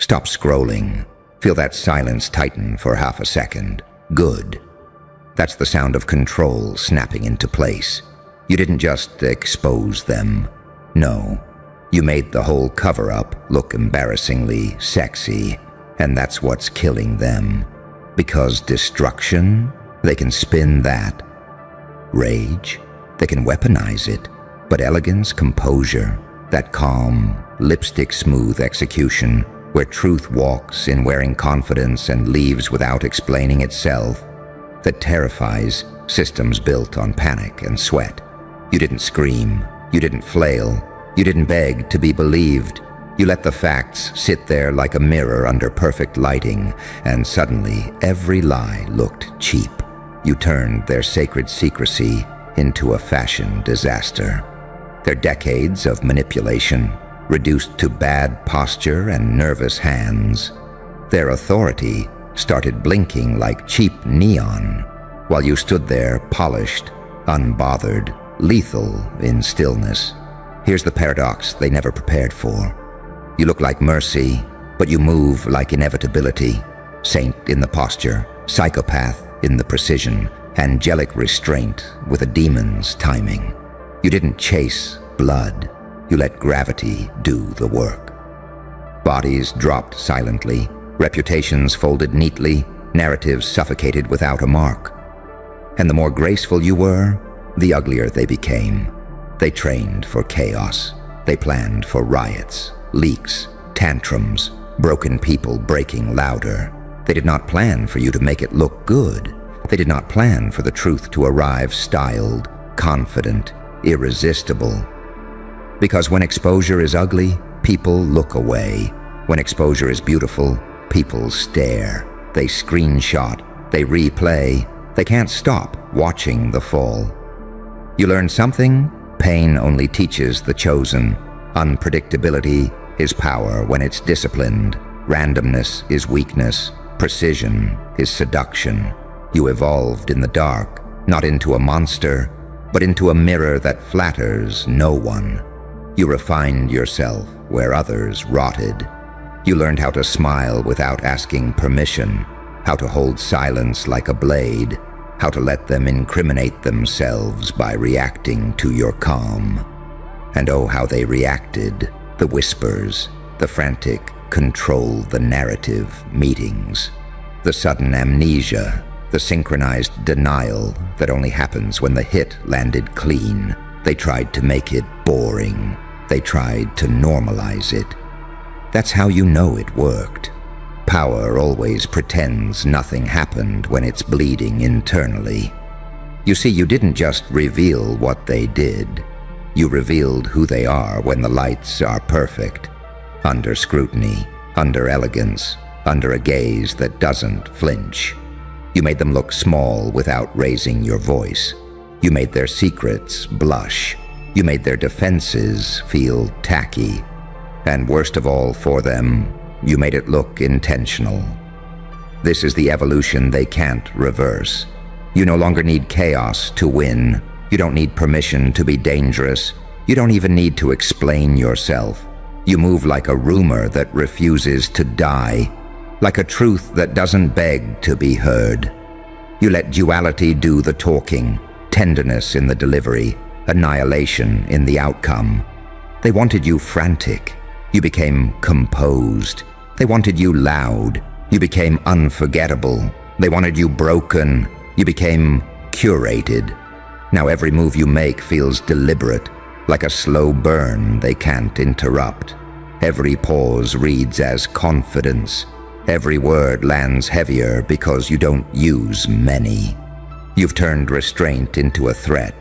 Stop scrolling. Feel that silence tighten for half a second. Good. That's the sound of control snapping into place. You didn't just expose them. No. You made the whole cover-up look embarrassingly sexy, and that's what's killing them. Because destruction, they can spin that. Rage, they can weaponize it. But elegance, composure, that calm, lipstick-smooth execution, where truth walks in wearing confidence and leaves without explaining itself, that terrifies systems built on panic and sweat. You didn't scream, you didn't flail, you didn't beg to be believed. You let the facts sit there like a mirror under perfect lighting, and suddenly every lie looked cheap. You turned their sacred secrecy into a fashion disaster. Their decades of manipulation reduced to bad posture and nervous hands. Their authority started blinking like cheap neon, while you stood there polished, unbothered, lethal in stillness. Here's the paradox they never prepared for. You look like mercy, but you move like inevitability. Saint in the posture, psychopath in the precision, angelic restraint with a demon's timing. You didn't chase blood. You let gravity do the work. Bodies dropped silently, reputations folded neatly, narratives suffocated without a mark. And the more graceful you were, the uglier they became. They trained for chaos. They planned for riots, leaks, tantrums, broken people breaking louder. They did not plan for you to make it look good. They did not plan for the truth to arrive styled, confident, irresistible. Because when exposure is ugly, people look away. When exposure is beautiful, people stare. They screenshot. They replay. They can't stop watching the fall. You learn something? Pain only teaches the chosen. Unpredictability is power when it's disciplined. Randomness is weakness. Precision is seduction. You evolved in the dark, not into a monster, but into a mirror that flatters no one. You refined yourself where others rotted. You learned how to smile without asking permission, how to hold silence like a blade, how to let them incriminate themselves by reacting to your calm. And oh, how they reacted, the whispers, the frantic control the narrative meetings, the sudden amnesia, the synchronized denial that only happens when the hit landed clean. They tried to make it boring. They tried to normalize it. That's how you know it worked. Power always pretends nothing happened when it's bleeding internally. You see, you didn't just reveal what they did. You revealed who they are when the lights are perfect. Under scrutiny, under elegance, under a gaze that doesn't flinch. You made them look small without raising your voice. You made their secrets blush. You made their defenses feel tacky. And worst of all for them, you made it look intentional. This is the evolution they can't reverse. You no longer need chaos to win. You don't need permission to be dangerous. You don't even need to explain yourself. You move like a rumor that refuses to die, like a truth that doesn't beg to be heard. You let duality do the talking, tenderness in the delivery, annihilation in the outcome. They wanted you frantic. You became composed. They wanted you loud. You became unforgettable. They wanted you broken. You became curated. Now every move you make feels deliberate, like a slow burn they can't interrupt. Every pause reads as confidence. Every word lands heavier because you don't use many. You've turned restraint into a threat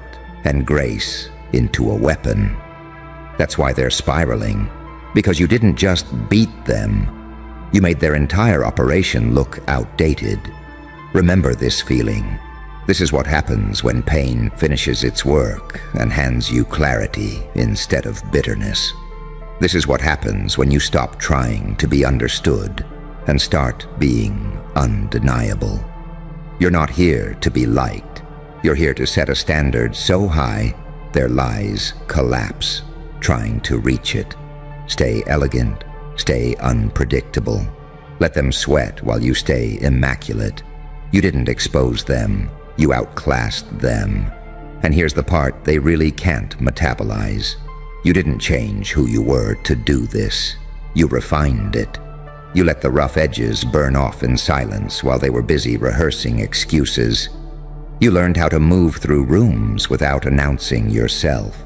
and grace into a weapon. That's why they're spiraling, because you didn't just beat them. You made their entire operation look outdated. Remember this feeling. This is what happens when pain finishes its work and hands you clarity instead of bitterness. This is what happens when you stop trying to be understood and start being undeniable. You're not here to be liked. You're here to set a standard so high their lies collapse, trying to reach it. Stay elegant, Stay unpredictable. Let them sweat while you stay immaculate. You didn't expose them, you outclassed them. And here's the part they really can't metabolize. You didn't change who you were to do this. You refined it. You let the rough edges burn off in silence while they were busy rehearsing excuses. You learned how to move through rooms without announcing yourself.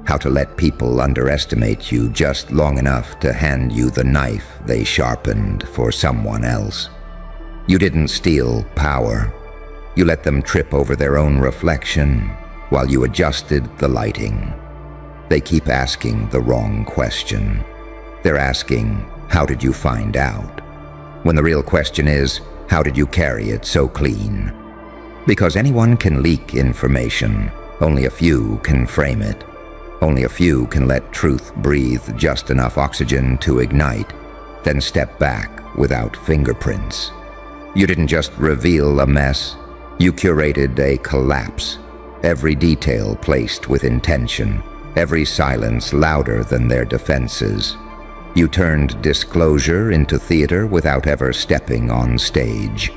How to let people underestimate you just long enough to hand you the knife they sharpened for someone else. You didn't steal power. You let them trip over their own reflection while you adjusted the lighting. They keep asking the wrong question. They're asking, how did you find out? When the real question is, how did you carry it so clean? Because anyone can leak information, only a few can frame it. Only a few can let truth breathe just enough oxygen to ignite, then step back without fingerprints. You didn't just reveal a mess, you curated a collapse. Every detail placed with intention, every silence louder than their defenses. You turned disclosure into theater without ever stepping on stage.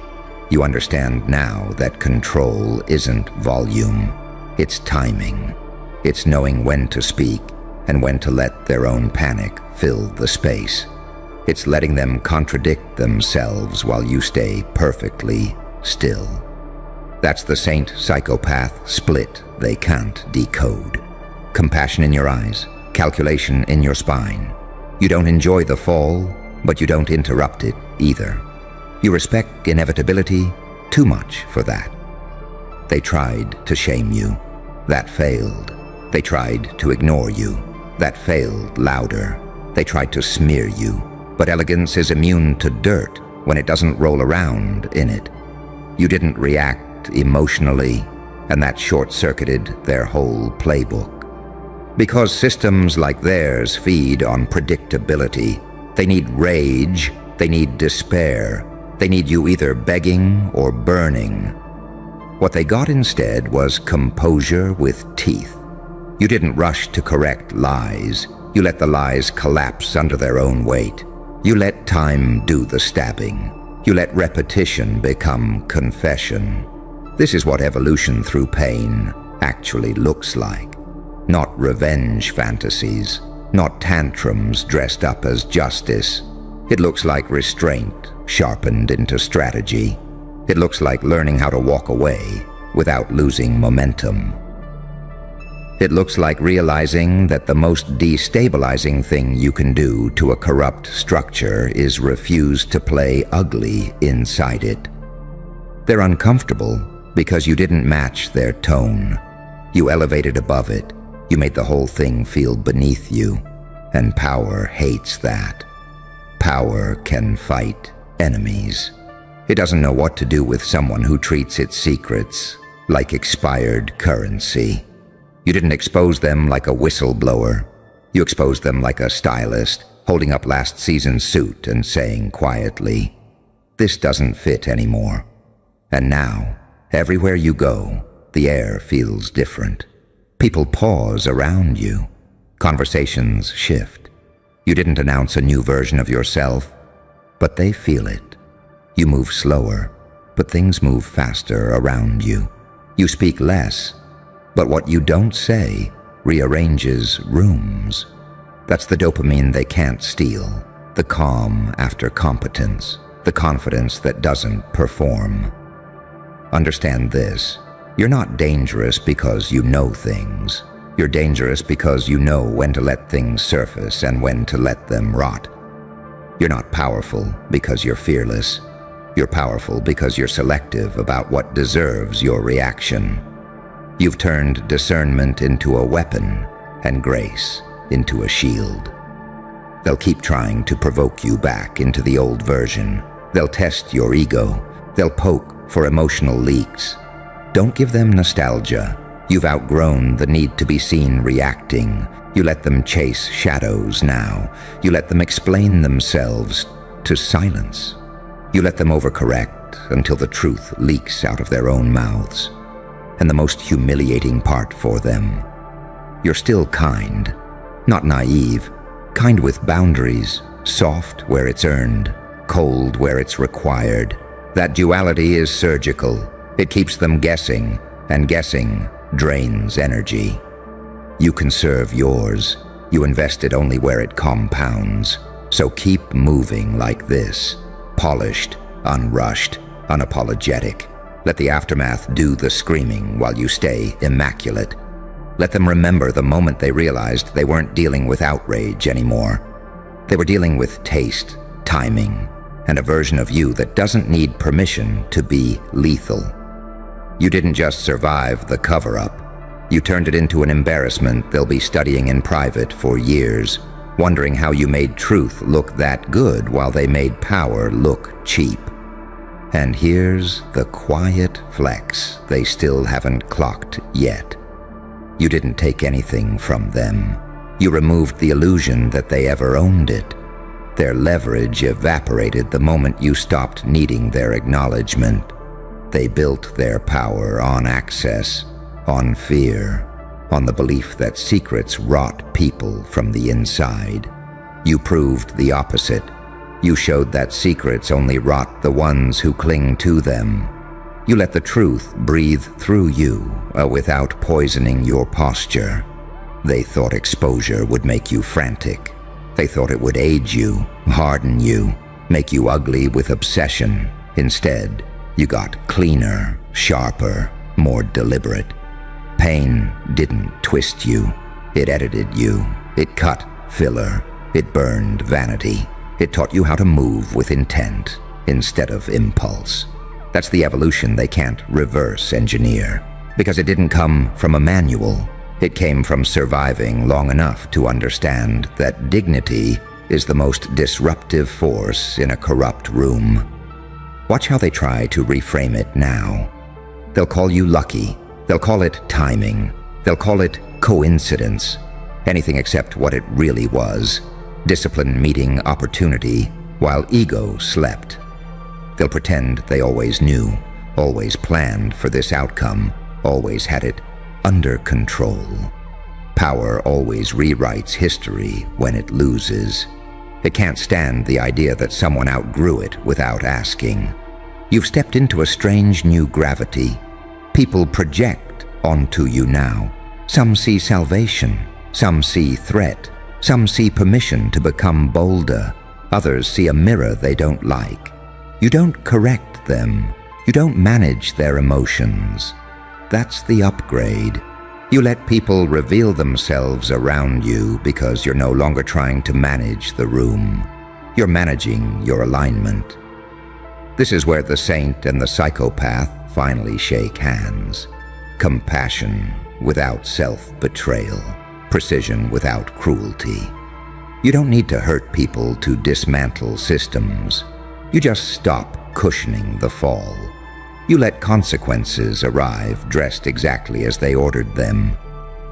You understand now that control isn't volume, it's timing. It's knowing when to speak and when to let their own panic fill the space. It's letting them contradict themselves while you stay perfectly still. That's the saint-psychopath split they can't decode. Compassion in your eyes, calculation in your spine. You don't enjoy the fall, but you don't interrupt it either. You respect inevitability too much for that. They tried to shame you. That failed. They tried to ignore you. That failed louder. They tried to smear you. But elegance is immune to dirt when it doesn't roll around in it. You didn't react emotionally, and that short-circuited their whole playbook. Because systems like theirs feed on predictability, they need rage, they need despair, they need you either begging or burning. What they got instead was composure with teeth. You didn't rush to correct lies. You let the lies collapse under their own weight. You let time do the stabbing. You let repetition become confession. This is what evolution through pain actually looks like. Not revenge fantasies, not tantrums dressed up as justice. It looks like restraint sharpened into strategy. It looks like learning how to walk away without losing momentum. It looks like realizing that the most destabilizing thing you can do to a corrupt structure is refuse to play ugly inside it. They're uncomfortable because you didn't match their tone. You elevated above it. You made the whole thing feel beneath you, and power hates that. Power can fight enemies. It doesn't know what to do with someone who treats its secrets like expired currency. You didn't expose them like a whistleblower. You exposed them like a stylist, holding up last season's suit and saying quietly, "This doesn't fit anymore." And now, everywhere you go, the air feels different. People pause around you. Conversations shift. You didn't announce a new version of yourself, but they feel it. You move slower, but things move faster around you. You speak less, but what you don't say rearranges rooms. That's the dopamine they can't steal, the calm after competence, the confidence that doesn't perform. Understand this. You're not dangerous because you know things. You're dangerous because you know when to let things surface and when to let them rot. You're not powerful because you're fearless. You're powerful because you're selective about what deserves your reaction. You've turned discernment into a weapon and grace into a shield. They'll keep trying to provoke you back into the old version. They'll test your ego. They'll poke for emotional leaks. Don't give them nostalgia. You've outgrown the need to be seen reacting. You let them chase shadows now. You let them explain themselves to silence. You let them overcorrect until the truth leaks out of their own mouths. And the most humiliating part for them, you're still kind, not naive, kind with boundaries, soft where it's earned, cold where it's required. That duality is surgical. It keeps them guessing, and guessing drains energy. You conserve yours. You invest it only where it compounds. So keep moving like this, polished, unrushed, unapologetic. Let the aftermath do the screaming while you stay immaculate. Let them remember the moment they realized they weren't dealing with outrage anymore. They were dealing with taste, timing, and a version of you that doesn't need permission to be lethal. You didn't just survive the cover-up. You turned it into an embarrassment they'll be studying in private for years, wondering how you made truth look that good while they made power look cheap. And here's the quiet flex they still haven't clocked yet. You didn't take anything from them. You removed the illusion that they ever owned it. Their leverage evaporated the moment you stopped needing their acknowledgement. They built their power on access, on fear, on the belief that secrets rot people from the inside. You proved the opposite. You showed that secrets only rot the ones who cling to them. You let the truth breathe through you without poisoning your posture. They thought exposure would make you frantic. They thought it would age you, harden you, make you ugly with obsession. Instead, you got cleaner, sharper, more deliberate. Pain didn't twist you. It edited you. It cut filler. It burned vanity. It taught you how to move with intent instead of impulse. That's the evolution they can't reverse engineer, because it didn't come from a manual. It came from surviving long enough to understand that dignity is the most disruptive force in a corrupt room. Watch how they try to reframe it now. They'll call you lucky. They'll call it timing. They'll call it coincidence. Anything except what it really was. Discipline meeting opportunity while ego slept. They'll pretend they always knew, always planned for this outcome, always had it under control. Power always rewrites history when it loses. It can't stand the idea that someone outgrew it without asking. You've stepped into a strange new gravity. People project onto you now. Some see salvation, some see threat, some see permission to become bolder. Others see a mirror they don't like. You don't correct them. You don't manage their emotions. That's the upgrade. You let people reveal themselves around you because you're no longer trying to manage the room. You're managing your alignment. This is where the saint and the psychopath finally shake hands. Compassion without self-betrayal. Precision without cruelty. You don't need to hurt people to dismantle systems. You just stop cushioning the fall. You let consequences arrive dressed exactly as they ordered them.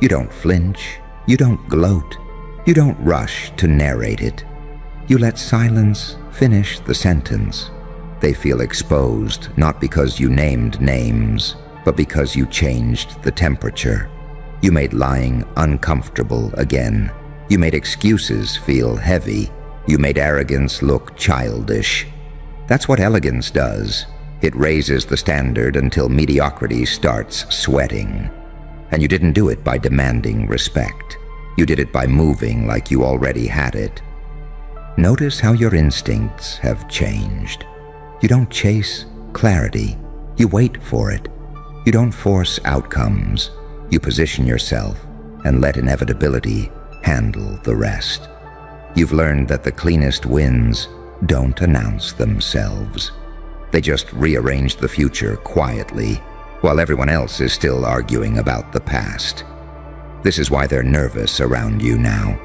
You don't flinch. You don't gloat. You don't rush to narrate it. You let silence finish the sentence. They feel exposed not because you named names, but because you changed the temperature. You made lying uncomfortable again. You made excuses feel heavy. You made arrogance look childish. That's what elegance does. It raises the standard until mediocrity starts sweating. And you didn't do it by demanding respect. You did it by moving like you already had it. Notice how your instincts have changed. You don't chase clarity. You wait for it. You don't force outcomes. You position yourself and let inevitability handle the rest. You've learned that the cleanest wins don't announce themselves. They just rearrange the future quietly, while everyone else is still arguing about the past. This is why they're nervous around you now.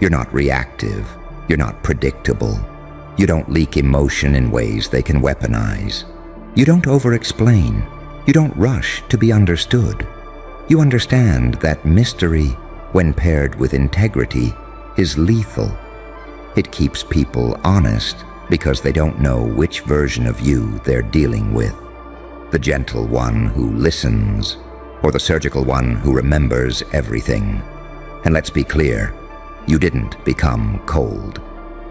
You're not reactive. You're not predictable. You don't leak emotion in ways they can weaponize. You don't over-explain. You don't rush to be understood. You understand that mystery, when paired with integrity, is lethal. It keeps people honest because they don't know which version of you they're dealing with. The gentle one who listens, or the surgical one who remembers everything. And let's be clear, You didn't become cold.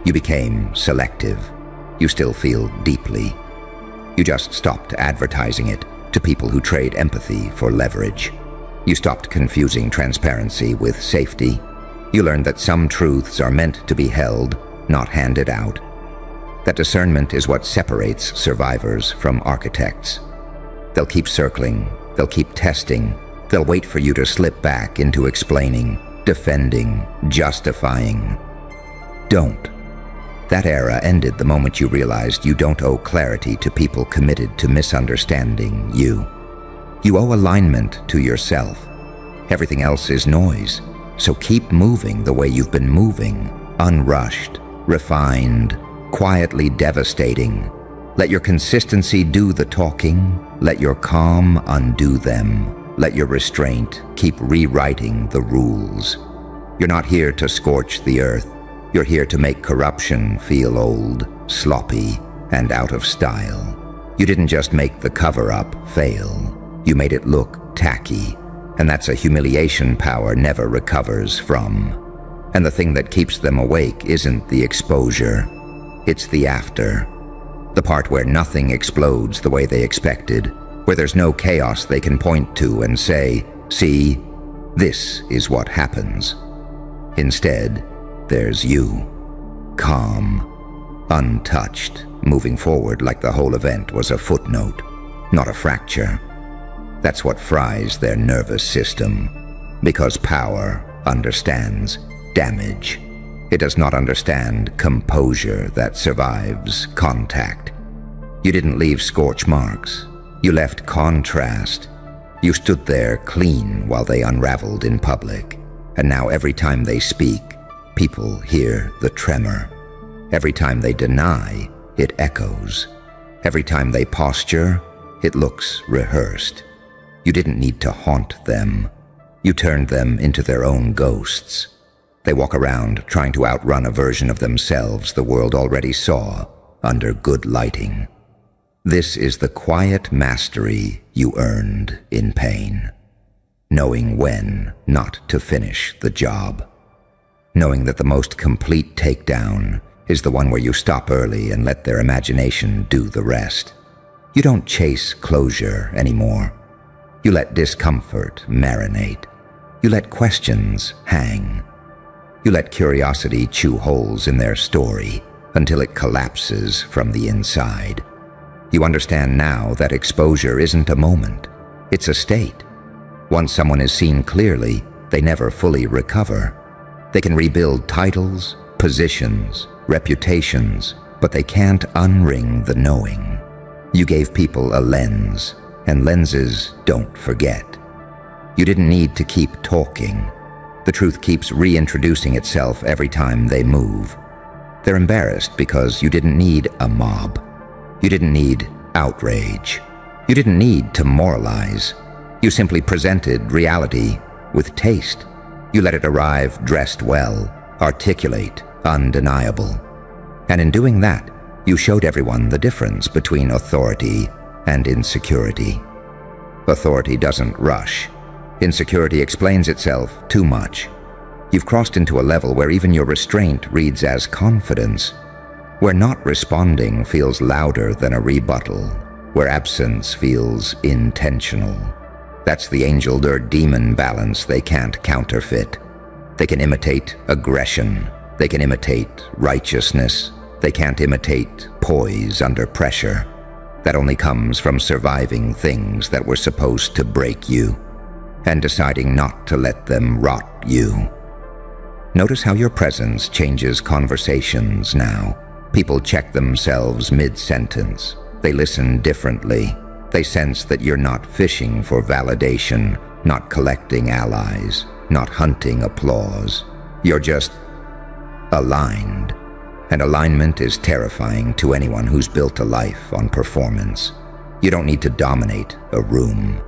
You became selective. You still feel deeply. You just stopped advertising it to people who trade empathy for leverage. You stopped confusing transparency with safety. You learned that some truths are meant to be held, not handed out. That discernment is what separates survivors from architects. They'll keep circling, they'll keep testing, they'll wait for you to slip back into explaining, defending, justifying. Don't. That era ended the moment you realized you don't owe clarity to people committed to misunderstanding you. You owe alignment to yourself. Everything else is noise, so keep moving the way you've been moving, unrushed, refined, quietly devastating. Let your consistency do the talking. Let your calm undo them. Let your restraint keep rewriting the rules. You're not here to scorch the earth. You're here to make corruption feel old, sloppy, and out of style. You didn't just make the cover-up fail. You made it look tacky, and that's a humiliation power never recovers from. And the thing that keeps them awake isn't the exposure. It's the after. The part where nothing explodes the way they expected, where there's no chaos they can point to and say, "See, this is what happens." Instead, there's you, calm, untouched, moving forward like the whole event was a footnote, not a fracture. That's what fries their nervous system, because power understands damage. It does not understand composure that survives contact. You didn't leave scorch marks. You left contrast. You stood there clean while they unraveled in public, and now every time they speak, people hear the tremor. Every time they deny, it echoes. Every time they posture, it looks rehearsed. You didn't need to haunt them. You turned them into their own ghosts. They walk around trying to outrun a version of themselves the world already saw under good lighting. This is the quiet mastery you earned in pain. Knowing when not to finish the job. Knowing that the most complete takedown is the one where you stop early and let their imagination do the rest. You don't chase closure anymore. You let discomfort marinate. You let questions hang. You let curiosity chew holes in their story until it collapses from the inside. You understand now that exposure isn't a moment, it's a state. Once someone is seen clearly, they never fully recover. They can rebuild titles, positions, reputations, but they can't unring the knowing. You gave people a lens, and lenses don't forget. You didn't need to keep talking. The truth keeps reintroducing itself every time they move. They're embarrassed because you didn't need a mob. You didn't need outrage. You didn't need to moralize. You simply presented reality with taste. You let it arrive dressed well, articulate, undeniable. And in doing that, you showed everyone the difference between authority and insecurity. Authority doesn't rush. Insecurity explains itself too much. You've crossed into a level where even your restraint reads as confidence, where not responding feels louder than a rebuttal, where absence feels intentional. That's the angel or demon balance they can't counterfeit. They can imitate aggression. They can imitate righteousness. They can't imitate poise under pressure. That only comes from surviving things that were supposed to break you and deciding not to let them rot you. Notice how your presence changes conversations now. People check themselves mid-sentence. They listen differently. They sense that you're not fishing for validation, not collecting allies, not hunting applause. You're just aligned. And alignment is terrifying to anyone who's built a life on performance. You don't need to dominate a room.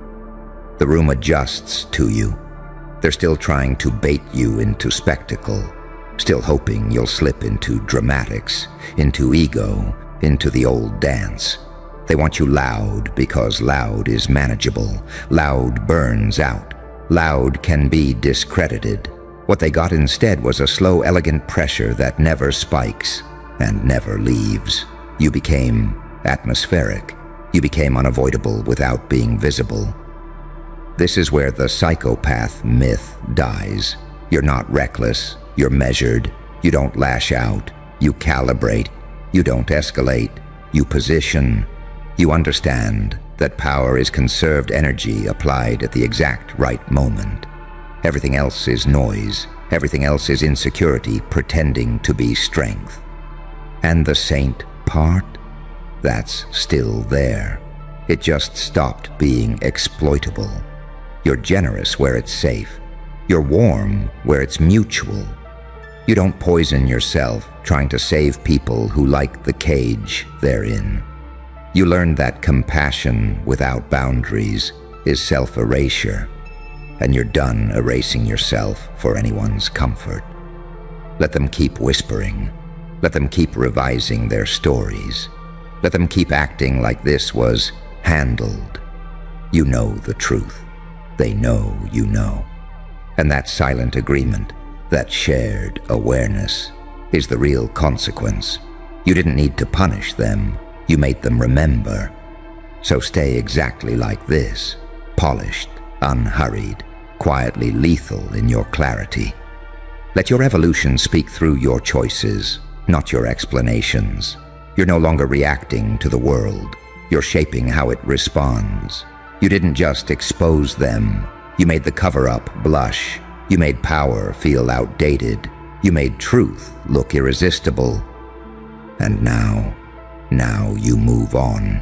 The room adjusts to you. They're still trying to bait you into spectacle, still hoping you'll slip into dramatics, into ego, into the old dance. They want you loud because loud is manageable. Loud burns out. Loud can be discredited. What they got instead was a slow, elegant pressure that never spikes and never leaves. You became atmospheric. You became unavoidable without being visible. This is where the psychopath myth dies. You're not reckless. You're measured. You don't lash out. You calibrate. You don't escalate. You position. You understand that power is conserved energy applied at the exact right moment. Everything else is noise. Everything else is insecurity pretending to be strength. And the saint part? That's still there. It just stopped being exploitable. You're generous where it's safe. You're warm where it's mutual. You don't poison yourself trying to save people who like the cage they're in. You learned that compassion without boundaries is self-erasure, and you're done erasing yourself for anyone's comfort. Let them keep whispering. Let them keep revising their stories. Let them keep acting like this was handled. You know the truth. They know you know. And that silent agreement, that shared awareness, is the real consequence. You didn't need to punish them. You made them remember. So stay exactly like this, polished, unhurried, quietly lethal in your clarity. Let your evolution speak through your choices, not your explanations. You're no longer reacting to the world. You're shaping how it responds. You didn't just expose them. You made the cover-up blush. You made power feel outdated. You made truth look irresistible. And now you move on,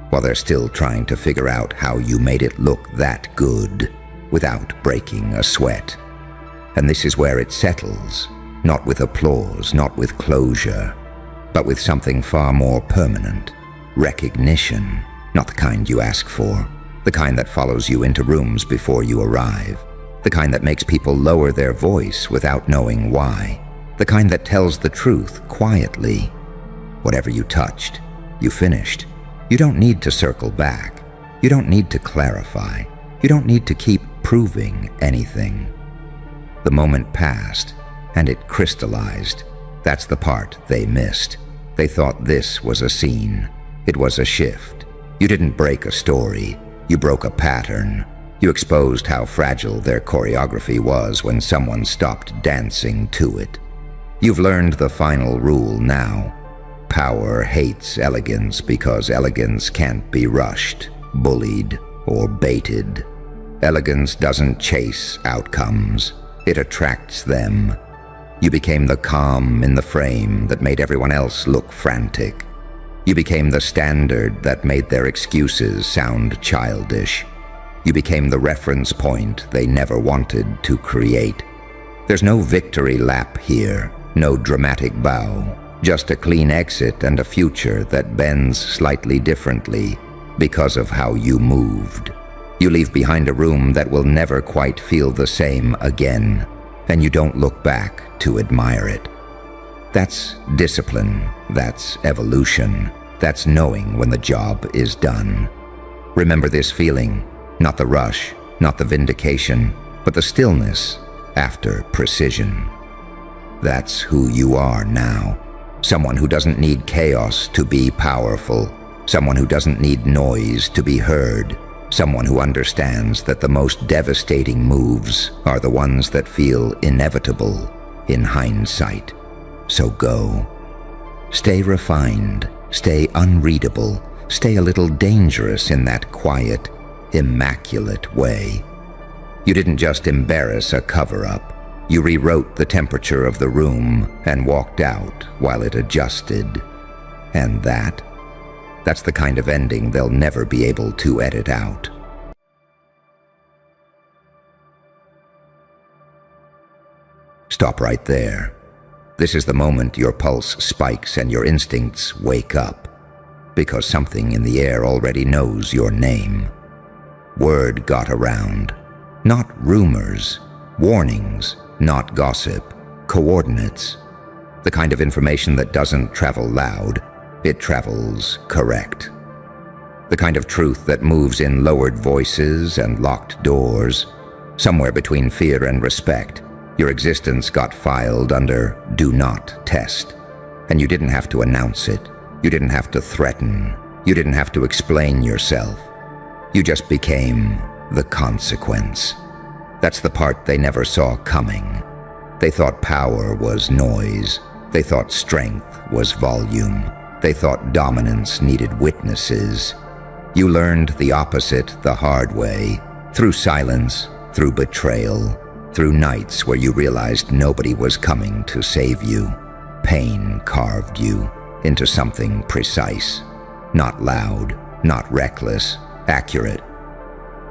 while they're still trying to figure out how you made it look that good without breaking a sweat. And this is where it settles, not with applause, not with closure, but with something far more permanent. Recognition, not the kind you ask for, the kind that follows you into rooms before you arrive, the kind that makes people lower their voice without knowing why, the kind that tells the truth quietly. Whatever you touched, you finished. You don't need to circle back. You don't need to clarify. You don't need to keep proving anything. The moment passed, and it crystallized. That's the part they missed. They thought this was a scene. It was a shift. You didn't break a story. You broke a pattern. You exposed how fragile their choreography was when someone stopped dancing to it. You've learned the final rule now. Power hates elegance because elegance can't be rushed, bullied, or baited. Elegance doesn't chase outcomes. It attracts them. You became the calm in the frame that made everyone else look frantic. You became the standard that made their excuses sound childish. You became the reference point they never wanted to create. There's no victory lap here, no dramatic bow, just a clean exit and a future that bends slightly differently because of how you moved. You leave behind a room that will never quite feel the same again, and you don't look back to admire it. That's discipline, that's evolution, that's knowing when the job is done. Remember this feeling, not the rush, not the vindication, but the stillness after precision. That's who you are now. Someone who doesn't need chaos to be powerful. Someone who doesn't need noise to be heard. Someone who understands that the most devastating moves are the ones that feel inevitable in hindsight. So go. Stay refined. Stay unreadable. Stay a little dangerous in that quiet, immaculate way. You didn't just embarrass a cover-up. You rewrote the temperature of the room and walked out while it adjusted. And that's the kind of ending they'll never be able to edit out. Stop right there. This is the moment your pulse spikes and your instincts wake up, because something in the air already knows your name. Word got around. Not rumors, warnings, not gossip, coordinates. The kind of information that doesn't travel loud, it travels correct. The kind of truth that moves in lowered voices and locked doors, somewhere between fear and respect. Your existence got filed under Do Not Test. And you didn't have to announce it. You didn't have to threaten. You didn't have to explain yourself. You just became the consequence. That's the part they never saw coming. They thought power was noise. They thought strength was volume. They thought dominance needed witnesses. You learned the opposite the hard way, through silence, through betrayal, through nights where you realized nobody was coming to save you. Pain carved you into something precise, not loud, not reckless, accurate.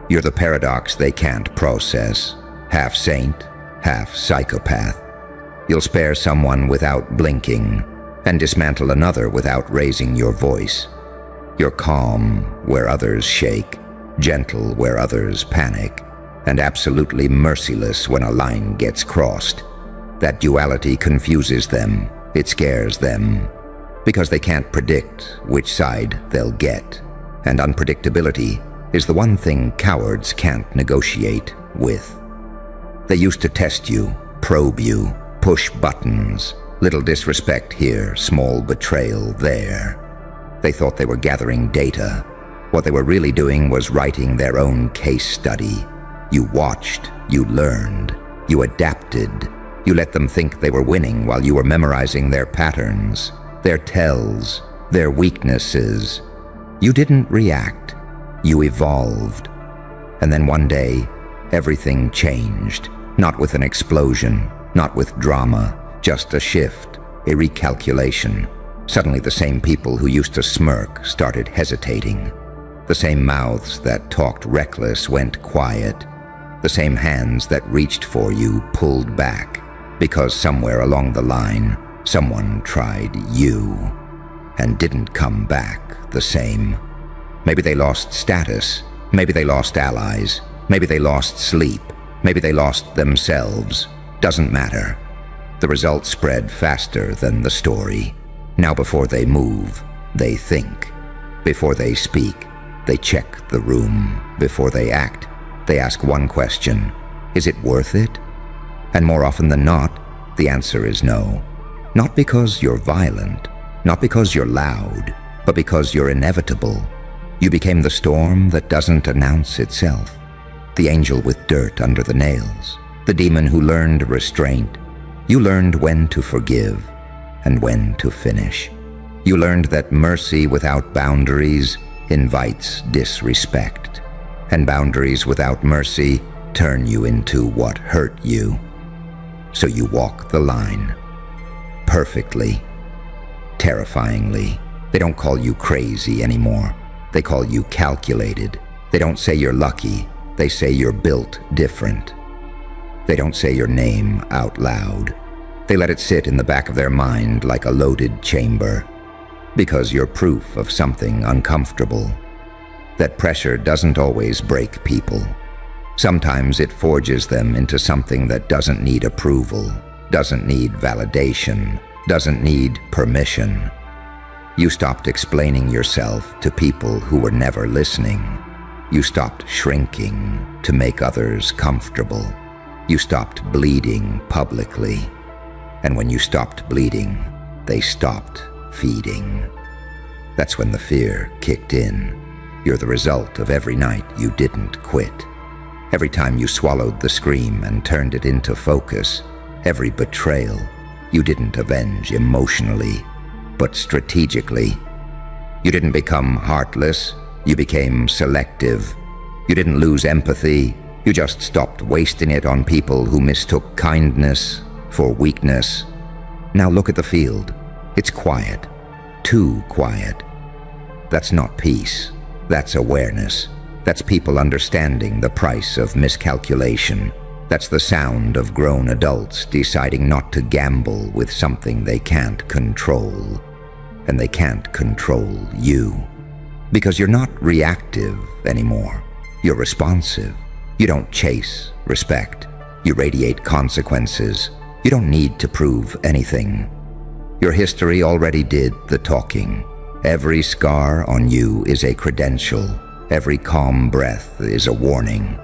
You're the paradox they can't process, half saint, half psychopath. You'll spare someone without blinking and dismantle another without raising your voice. You're calm where others shake, gentle where others panic, and absolutely merciless when a line gets crossed. That duality confuses them, it scares them, because they can't predict which side they'll get, and unpredictability is the one thing cowards can't negotiate with. They used to test you, probe you, push buttons, little disrespect here, small betrayal there. They thought they were gathering data. What they were really doing was writing their own case study. You watched, you learned, you adapted. You let them think they were winning while you were memorizing their patterns, their tells, their weaknesses. You didn't react, you evolved. And then one day, everything changed, not with an explosion, not with drama, just a shift, a recalculation. Suddenly the same people who used to smirk started hesitating. The same mouths that talked reckless went quiet. The same hands that reached for you pulled back, because somewhere along the line, someone tried you and didn't come back the same. Maybe they lost status, maybe they lost allies, maybe they lost sleep, maybe they lost themselves. Doesn't matter. The results spread faster than the story. Now before they move, they think. Before they speak, they check the room. Before they act, they ask one question: is it worth it? And more often than not, the answer is no. Not because you're violent, not because you're loud, but because you're inevitable. You became the storm that doesn't announce itself. The angel with dirt under the nails. The demon who learned restraint. You learned when to forgive and when to finish. You learned that mercy without boundaries invites disrespect, and boundaries without mercy turn you into what hurt you. So you walk the line. Perfectly. Terrifyingly. They don't call you crazy anymore. They call you calculated. They don't say you're lucky. They say you're built different. They don't say your name out loud. They let it sit in the back of their mind like a loaded chamber, because you're proof of something uncomfortable. That pressure doesn't always break people. Sometimes it forges them into something that doesn't need approval, doesn't need validation, doesn't need permission. You stopped explaining yourself to people who were never listening. You stopped shrinking to make others comfortable. You stopped bleeding publicly. And when you stopped bleeding, they stopped feeding. That's when the fear kicked in. You're the result of every night you didn't quit. Every time you swallowed the scream and turned it into focus. Every betrayal you didn't avenge emotionally, but strategically. You didn't become heartless, you became selective. You didn't lose empathy, you just stopped wasting it on people who mistook kindness for weakness. Now look at the field. It's quiet. Too quiet. That's not peace. That's awareness. That's people understanding the price of miscalculation. That's the sound of grown adults deciding not to gamble with something they can't control. And they can't control you. Because you're not reactive anymore. You're responsive. You don't chase respect. You radiate consequences. You don't need to prove anything. Your history already did the talking. Every scar on you is a credential. Every calm breath is a warning.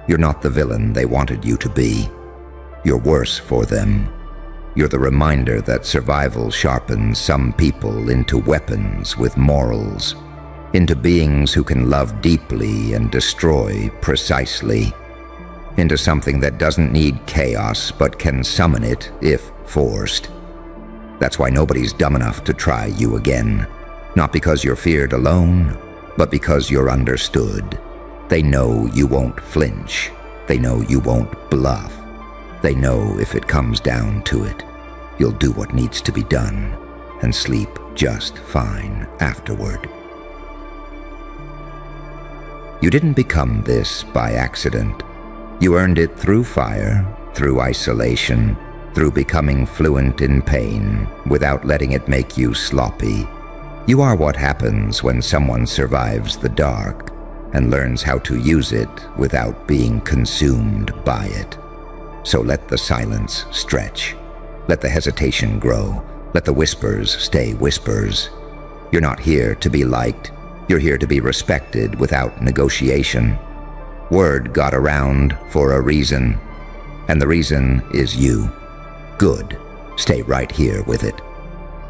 You're not the villain they wanted you to be. You're worse for them. You're the reminder that survival sharpens some people into weapons with morals, into beings who can love deeply and destroy precisely, into something that doesn't need chaos but can summon it if forced. That's why nobody's dumb enough to try you again, not because you're feared alone, but because you're understood. They know you won't flinch. They know you won't bluff. They know if it comes down to it, you'll do what needs to be done and sleep just fine afterward. You didn't become this by accident. You earned it through fire, through isolation, through becoming fluent in pain without letting it make you sloppy. You are what happens when someone survives the dark and learns how to use it without being consumed by it. So let the silence stretch. Let the hesitation grow. Let the whispers stay whispers. You're not here to be liked. You're here to be respected without negotiation. Word got around for a reason, and the reason is you. Good. Stay right here with it.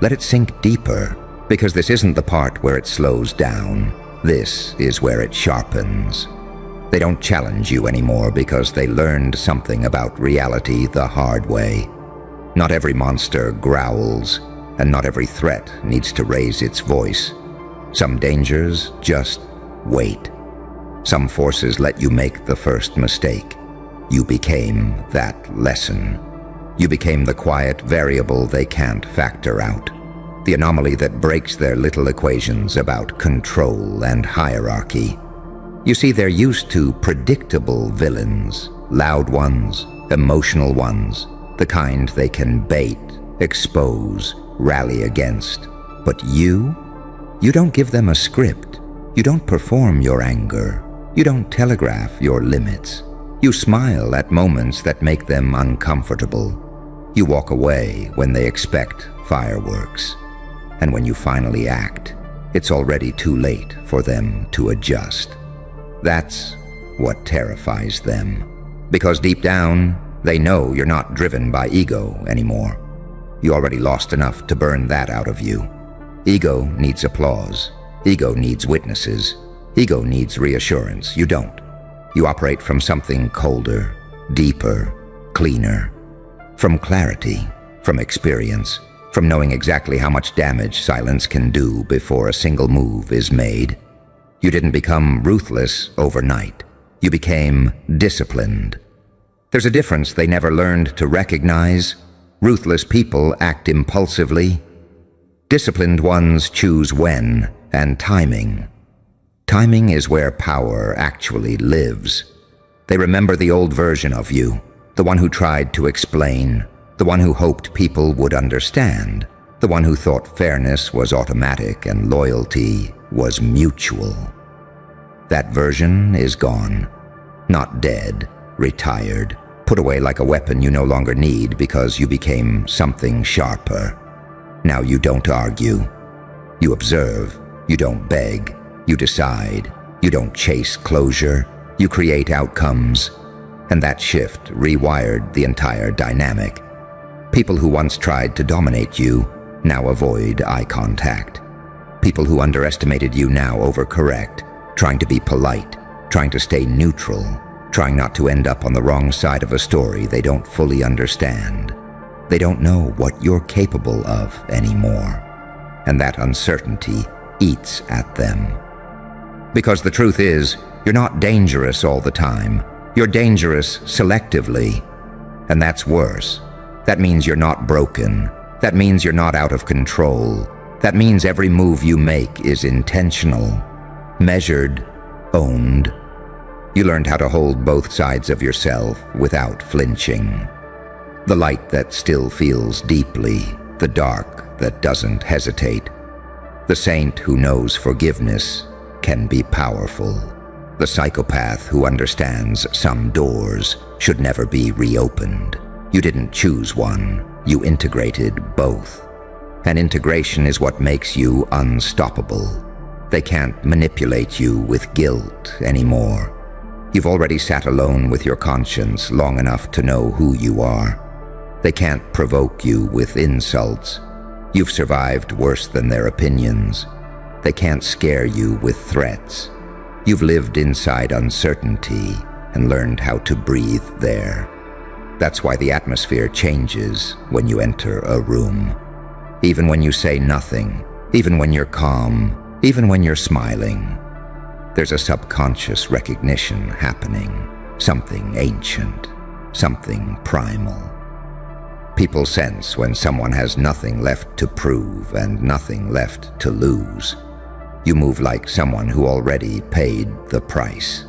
Let it sink deeper, because this isn't the part where it slows down. This is where it sharpens. They don't challenge you anymore because they learned something about reality the hard way. Not every monster growls, and not every threat needs to raise its voice. Some dangers just wait. Some forces let you make the first mistake. You became that lesson. You became the quiet variable they can't factor out. The anomaly that breaks their little equations about control and hierarchy. You see, they're used to predictable villains, loud ones, emotional ones, the kind they can bait, expose, rally against. But you don't give them a script. You don't perform your anger. You don't telegraph your limits. You smile at moments that make them uncomfortable. You walk away when they expect fireworks. And when you finally act, it's already too late for them to adjust. That's what terrifies them. Because deep down, they know you're not driven by ego anymore. You already lost enough to burn that out of you. Ego needs applause. Ego needs witnesses. Ego needs reassurance. You don't. You operate from something colder, deeper, cleaner. From clarity, from experience, from knowing exactly how much damage silence can do before a single move is made. You didn't become ruthless overnight. You became disciplined. There's a difference they never learned to recognize. Ruthless people act impulsively. Disciplined ones choose when and timing. Timing is where power actually lives. They remember the old version of you, the one who tried to explain, the one who hoped people would understand, the one who thought fairness was automatic and loyalty was mutual. That version is gone. Not dead, retired, put away like a weapon you no longer need because you became something sharper. Now you don't argue. You observe. You don't beg. You decide. You don't chase closure. You create outcomes. And that shift rewired the entire dynamic. People who once tried to dominate you now avoid eye contact. People who underestimated you now overcorrect, trying to be polite, trying to stay neutral, trying not to end up on the wrong side of a story they don't fully understand. They don't know what you're capable of anymore. And that uncertainty eats at them. Because the truth is, you're not dangerous all the time. You're dangerous selectively. And that's worse. That means you're not broken. That means you're not out of control. That means every move you make is intentional, measured, owned. You learned how to hold both sides of yourself without flinching. The light that still feels deeply, the dark that doesn't hesitate. The saint who knows forgiveness can be powerful. The psychopath who understands some doors should never be reopened. You didn't choose one, you integrated both. And integration is what makes you unstoppable. They can't manipulate you with guilt anymore. You've already sat alone with your conscience long enough to know who you are. They can't provoke you with insults. You've survived worse than their opinions. They can't scare you with threats. You've lived inside uncertainty and learned how to breathe there. That's why the atmosphere changes when you enter a room. Even when you say nothing, even when you're calm, even when you're smiling, there's a subconscious recognition happening, something ancient, something primal. People sense when someone has nothing left to prove and nothing left to lose. You move like someone who already paid the price.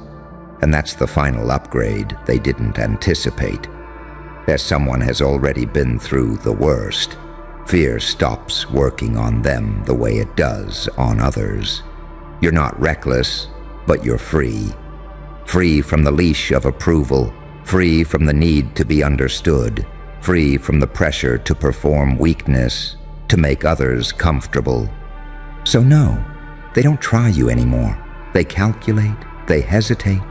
And that's the final upgrade they didn't anticipate. As someone has already been through the worst, fear stops working on them the way it does on others. You're not reckless, but you're free. Free from the leash of approval, free from the need to be understood, free from the pressure to perform weakness, to make others comfortable. So no, they don't try you anymore. They calculate, they hesitate,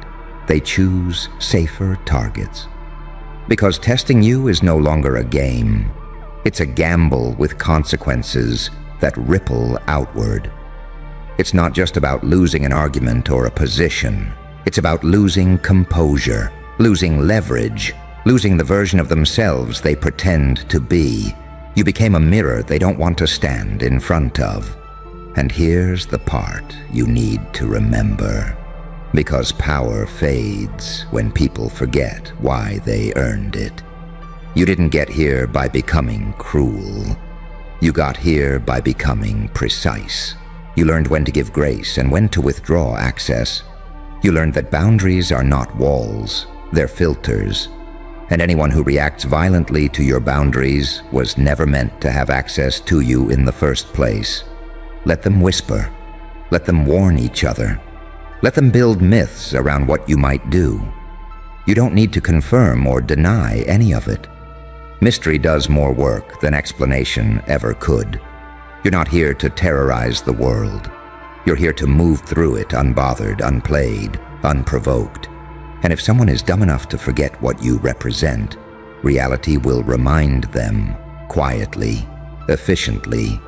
they choose safer targets. Because testing you is no longer a game. It's a gamble with consequences that ripple outward. It's not just about losing an argument or a position. It's about losing composure, losing leverage, losing the version of themselves they pretend to be. You became a mirror they don't want to stand in front of. And here's the part you need to remember. Because power fades when people forget why they earned it. You didn't get here by becoming cruel. You got here by becoming precise. You learned when to give grace and when to withdraw access. You learned that boundaries are not walls, they're filters. And anyone who reacts violently to your boundaries was never meant to have access to you in the first place. Let them whisper. Let them warn each other. Let them build myths around what you might do. You don't need to confirm or deny any of it. Mystery does more work than explanation ever could. You're not here to terrorize the world. You're here to move through it unbothered, unplayed, unprovoked. And if someone is dumb enough to forget what you represent, reality will remind them quietly, efficiently,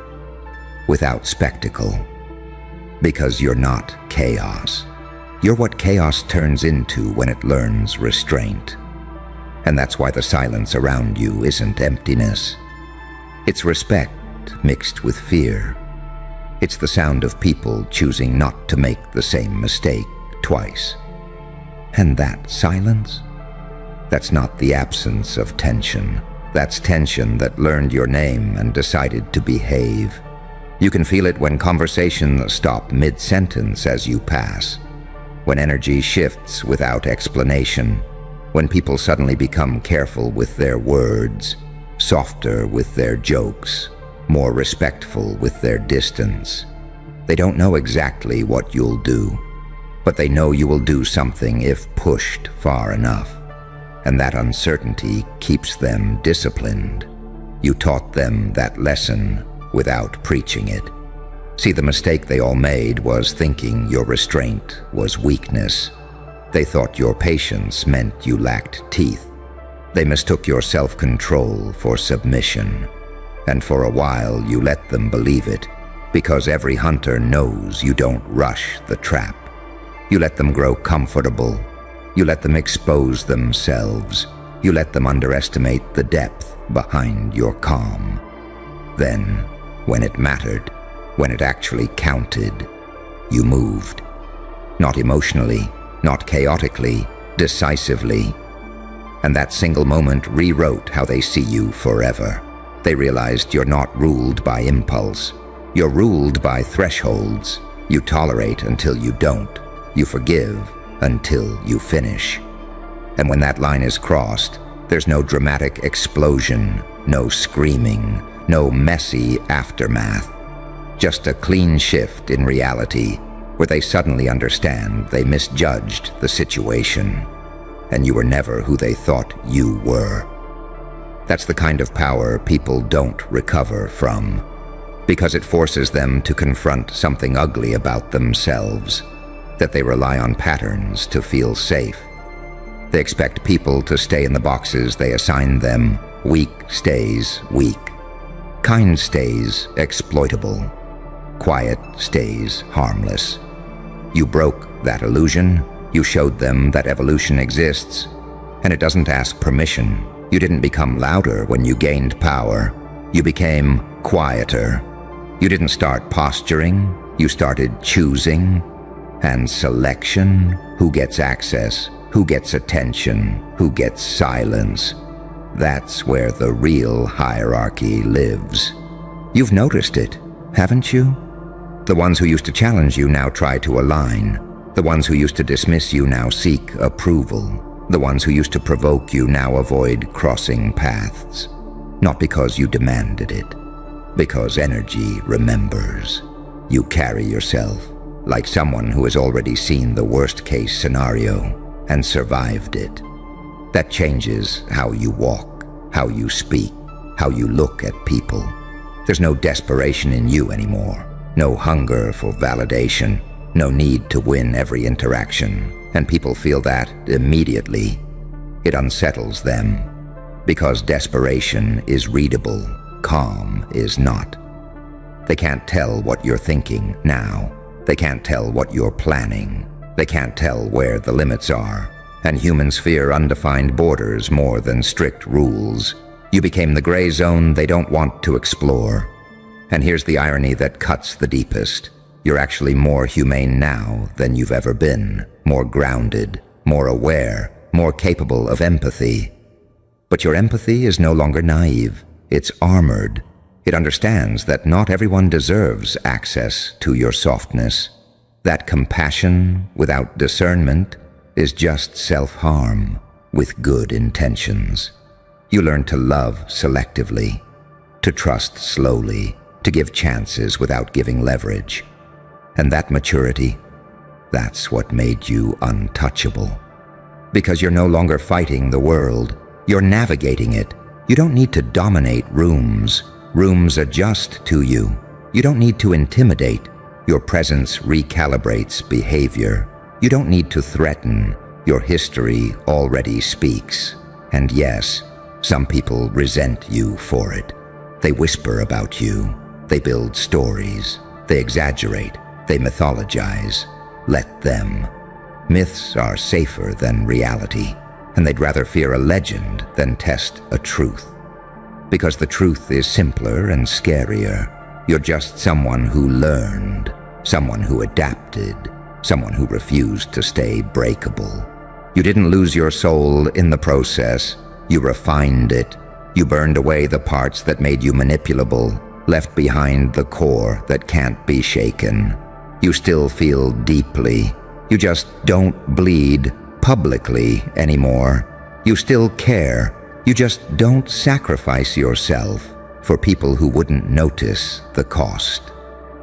without spectacle. Because you're not chaos. You're what chaos turns into when it learns restraint. And that's why the silence around you isn't emptiness. It's respect mixed with fear. It's the sound of people choosing not to make the same mistake twice. And that silence? That's not the absence of tension. That's tension that learned your name and decided to behave. You can feel it when conversations stop mid-sentence as you pass, when energy shifts without explanation, when people suddenly become careful with their words, softer with their jokes, more respectful with their distance. They don't know exactly what you'll do, but they know you will do something if pushed far enough, and that uncertainty keeps them disciplined. You taught them that lesson without preaching it. See, the mistake they all made was thinking your restraint was weakness. They thought your patience meant you lacked teeth. They mistook your self-control for submission. And for a while you let them believe it, because every hunter knows you don't rush the trap. You let them grow comfortable. You let them expose themselves. You let them underestimate the depth behind your calm. Then, when it mattered, when it actually counted, you moved. Not emotionally, not chaotically, decisively. And that single moment rewrote how they see you forever. They realized you're not ruled by impulse. You're ruled by thresholds. You tolerate until you don't. You forgive until you finish. And when that line is crossed, there's no dramatic explosion, no screaming, no messy aftermath. Just a clean shift in reality where they suddenly understand they misjudged the situation and you were never who they thought you were. That's the kind of power people don't recover from, because it forces them to confront something ugly about themselves. that they rely on patterns to feel safe. They expect people to stay in the boxes they assign them. Weak stays weak. Kind stays exploitable. Quiet stays harmless. You broke that illusion. You showed them that evolution exists, and it doesn't ask permission. You didn't become louder when you gained power. You became quieter. You didn't start posturing. You started choosing. And selection, who gets access, who gets attention, who gets silence. That's where the real hierarchy lives. You've noticed it, haven't you? The ones who used to challenge you now try to align. The ones who used to dismiss you now seek approval. The ones who used to provoke you now avoid crossing paths. Not because you demanded it, because energy remembers. You carry yourself like someone who has already seen the worst-case scenario and survived it. That changes how you walk, how you speak, how you look at people. There's no desperation in you anymore, no hunger for validation, no need to win every interaction, and people feel that immediately. It unsettles them, because desperation is readable, calm is not. They can't tell what you're thinking now. They can't tell what you're planning. They can't tell where the limits are. And humans fear undefined borders more than strict rules. You became the gray zone they don't want to explore. And here's the irony that cuts the deepest. You're actually more humane now than you've ever been, more grounded, more aware, more capable of empathy. But your empathy is no longer naive. It's armored. It understands that not everyone deserves access to your softness. That compassion without discernment is just self-harm with good intentions. You learn to love selectively, to trust slowly, to give chances without giving leverage. And that maturity, that's what made you untouchable. Because you're no longer fighting the world, you're navigating it. You don't need to dominate rooms. Rooms adjust to you. You don't need to intimidate. Your presence recalibrates behavior. You don't need to threaten. Your history already speaks. And yes, some people resent you for it. They whisper about you. They build stories. They exaggerate. They mythologize. Let them. Myths are safer than reality, and they'd rather fear a legend than test a truth. Because the truth is simpler and scarier. You're just someone who learned, someone who adapted, someone who refused to stay breakable. You didn't lose your soul in the process. You refined it. You burned away the parts that made you manipulable, left behind the core that can't be shaken. You still feel deeply. You just don't bleed publicly anymore. You still care. You just don't sacrifice yourself for people who wouldn't notice the cost.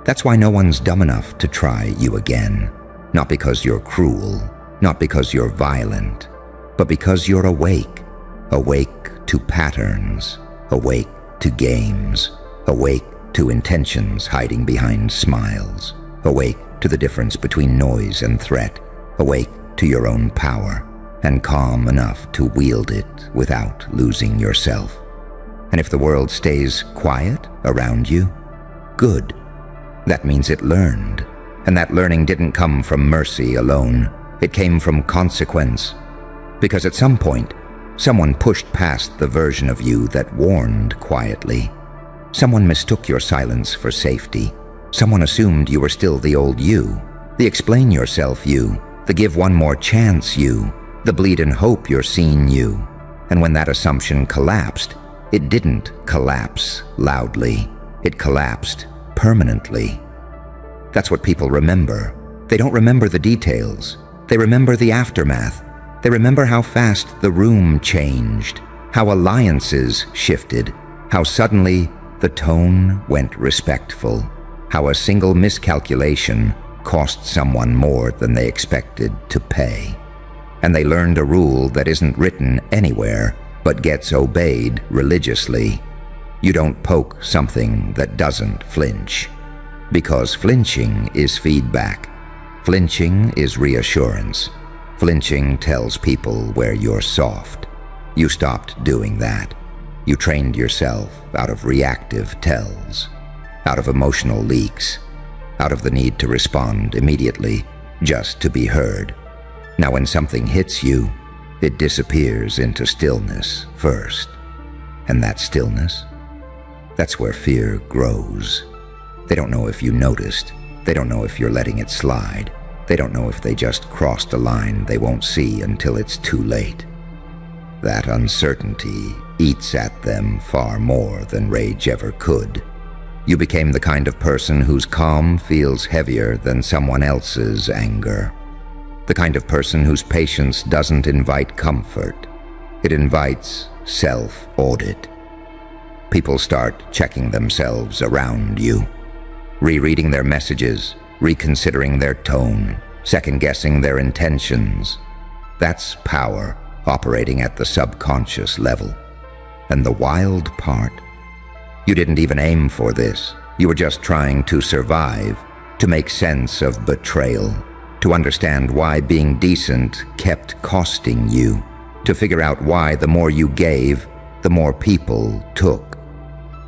That's why no one's dumb enough to try you again. Not because you're cruel, not because you're violent, but because you're awake. Awake to patterns, awake to games, awake to intentions hiding behind smiles, awake to the difference between noise and threat, awake to your own power, and calm enough to wield it without losing yourself. And if the world stays quiet around you, good. That means it learned. And that learning didn't come from mercy alone. It came from consequence. Because at some point, someone pushed past the version of you that warned quietly. Someone mistook your silence for safety. Someone assumed you were still the old you, the explain yourself you, the give one more chance you, the bleed and hope you're seen you. And when that assumption collapsed, it didn't collapse loudly. It collapsed permanently. That's what people remember. They don't remember the details. They remember the aftermath. They remember how fast the room changed, how alliances shifted, how suddenly the tone went respectful, how a single miscalculation cost someone more than they expected to pay. And they learned a rule that isn't written anywhere, but gets obeyed religiously. You don't poke something that doesn't flinch. Because flinching is feedback. Flinching is reassurance. Flinching tells people where you're soft. You stopped doing that. You trained yourself out of reactive tells, out of emotional leaks, out of the need to respond immediately, just to be heard. Now when something hits you, it disappears into stillness first. And that stillness, that's where fear grows. They don't know if you noticed. They don't know if you're letting it slide. They don't know if they just crossed a line they won't see until it's too late. That uncertainty eats at them far more than rage ever could. You became the kind of person whose calm feels heavier than someone else's anger. The kind of person whose patience doesn't invite comfort. It invites self-audit. People start checking themselves around you, rereading their messages, reconsidering their tone, second-guessing their intentions. That's power operating at the subconscious level. And the wild part? You didn't even aim for this. You were just trying to survive, to make sense of betrayal, to understand why being decent kept costing you, to figure out why the more you gave, the more people took.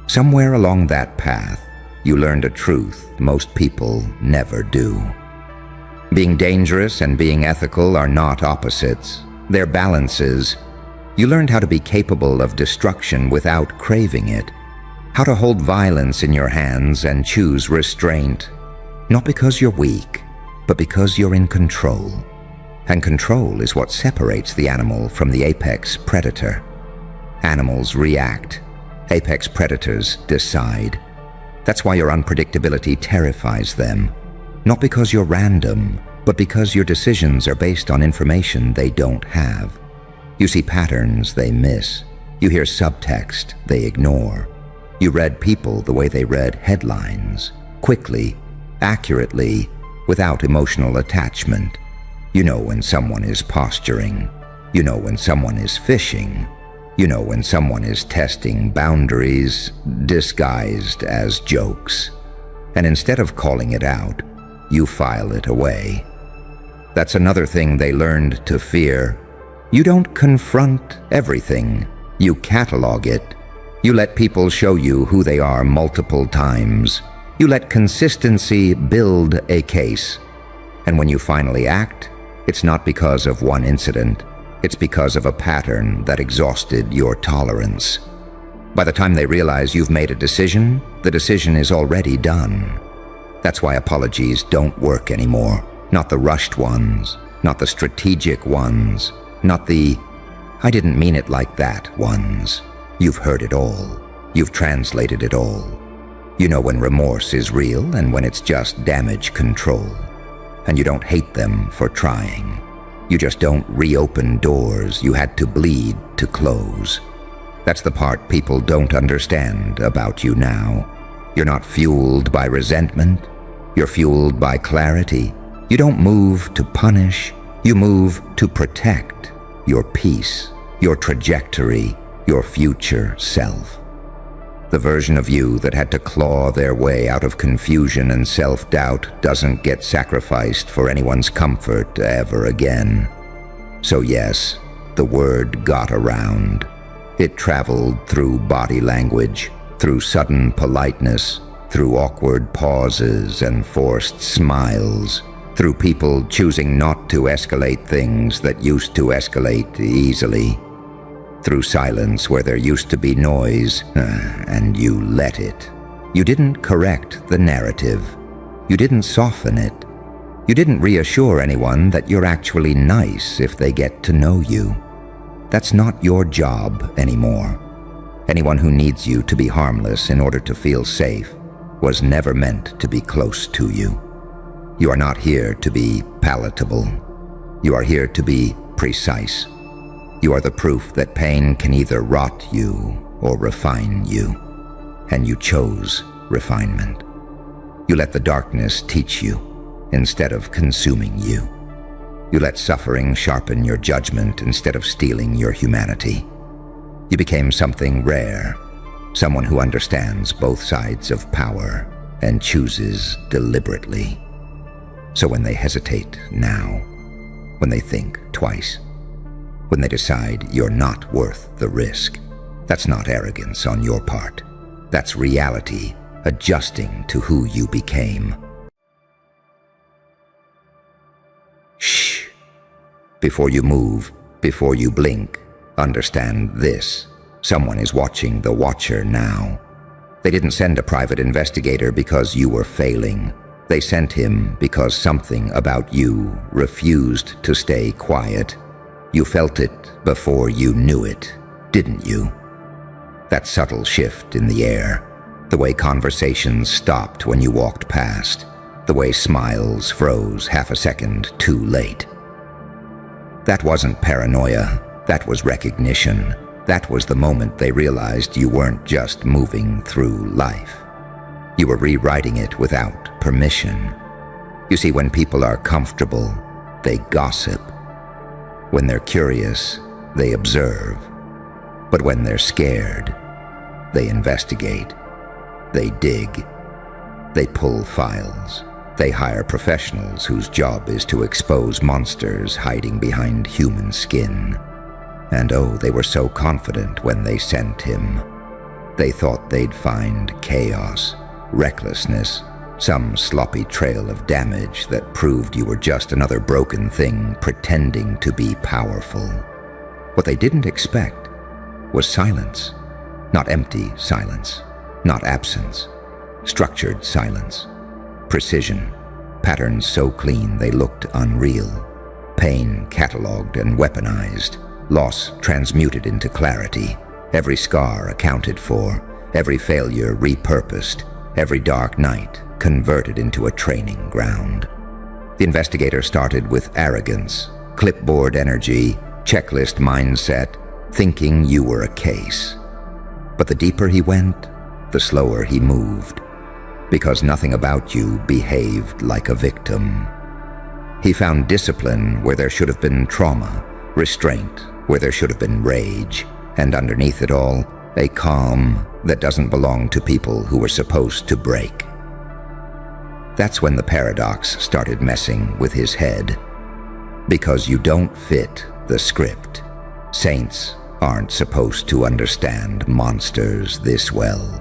Somewhere along that path, you learned a truth most people never do. Being dangerous and being ethical are not opposites. They're balances. You learned how to be capable of destruction without craving it, how to hold violence in your hands and choose restraint, not because you're weak, but because you're in control. And control is what separates the animal from the apex predator. Animals react. Apex predators decide. That's why your unpredictability terrifies them. Not because you're random, but because your decisions are based on information they don't have. You see patterns they miss. You hear subtext they ignore. You read people the way they read headlines, quickly, accurately, without emotional attachment. You know when someone is posturing. You know when someone is fishing. You know when someone is testing boundaries disguised as jokes. And instead of calling it out, you file it away. That's another thing they learned to fear. You don't confront everything. You catalog it. You let people show you who they are multiple times. You let consistency build a case. And when you finally act, it's not because of one incident. It's because of a pattern that exhausted your tolerance. By the time they realize you've made a decision, the decision is already done. That's why apologies don't work anymore. Not the rushed ones, not the strategic ones, not the "I didn't mean it like that" ones. You've heard it all. You've translated it all. You know when remorse is real and when it's just damage control. And you don't hate them for trying. You just don't reopen doors you had to bleed to close. That's the part people don't understand about you now. You're not fueled by resentment. You're fueled by clarity. You don't move to punish. You move to protect your peace, your trajectory, your future self. The version of you that had to claw their way out of confusion and self-doubt doesn't get sacrificed for anyone's comfort ever again. So yes, the word got around. It traveled through body language, through sudden politeness, through awkward pauses and forced smiles, through people choosing not to escalate things that used to escalate easily, through silence where there used to be noise, and you let it. You didn't correct the narrative. You didn't soften it. You didn't reassure anyone that you're actually nice if they get to know you. That's not your job anymore. Anyone who needs you to be harmless in order to feel safe was never meant to be close to you. You are not here to be palatable. You are here to be precise. You are the proof that pain can either rot you or refine you. And you chose refinement. You let the darkness teach you instead of consuming you. You let suffering sharpen your judgment instead of stealing your humanity. You became something rare, someone who understands both sides of power and chooses deliberately. So when they hesitate now, when they think twice, when they decide you're not worth the risk, that's not arrogance on your part. That's reality adjusting to who you became. Shh. Before you move, before you blink, understand this. Someone is watching the watcher now. They didn't send a private investigator because you were failing. They sent him because something about you refused to stay quiet. You felt it before you knew it, didn't you? That subtle shift in the air, the way conversations stopped when you walked past, the way smiles froze half a second too late. That wasn't paranoia, that was recognition. That was the moment they realized you weren't just moving through life. You were rewriting it without permission. You see, when people are comfortable, they gossip. When they're curious, they observe. But when they're scared, they investigate. They dig. They pull files. They hire professionals whose job is to expose monsters hiding behind human skin. And oh, they were so confident when they sent him. They thought they'd find chaos, recklessness, some sloppy trail of damage that proved you were just another broken thing pretending to be powerful. What they didn't expect was silence. Not empty silence, not absence. Structured silence. Precision. Patterns so clean they looked unreal. Pain catalogued and weaponized. Loss transmuted into clarity. Every scar accounted for. Every failure repurposed. Every dark night converted into a training ground. The investigator started with arrogance, clipboard energy, checklist mindset, thinking you were a case. But the deeper he went, the slower he moved, because nothing about you behaved like a victim. He found discipline where there should have been trauma, restraint where there should have been rage, and underneath it all, a calm that doesn't belong to people who were supposed to break. That's when the paradox started messing with his head. Because you don't fit the script. Saints aren't supposed to understand monsters this well.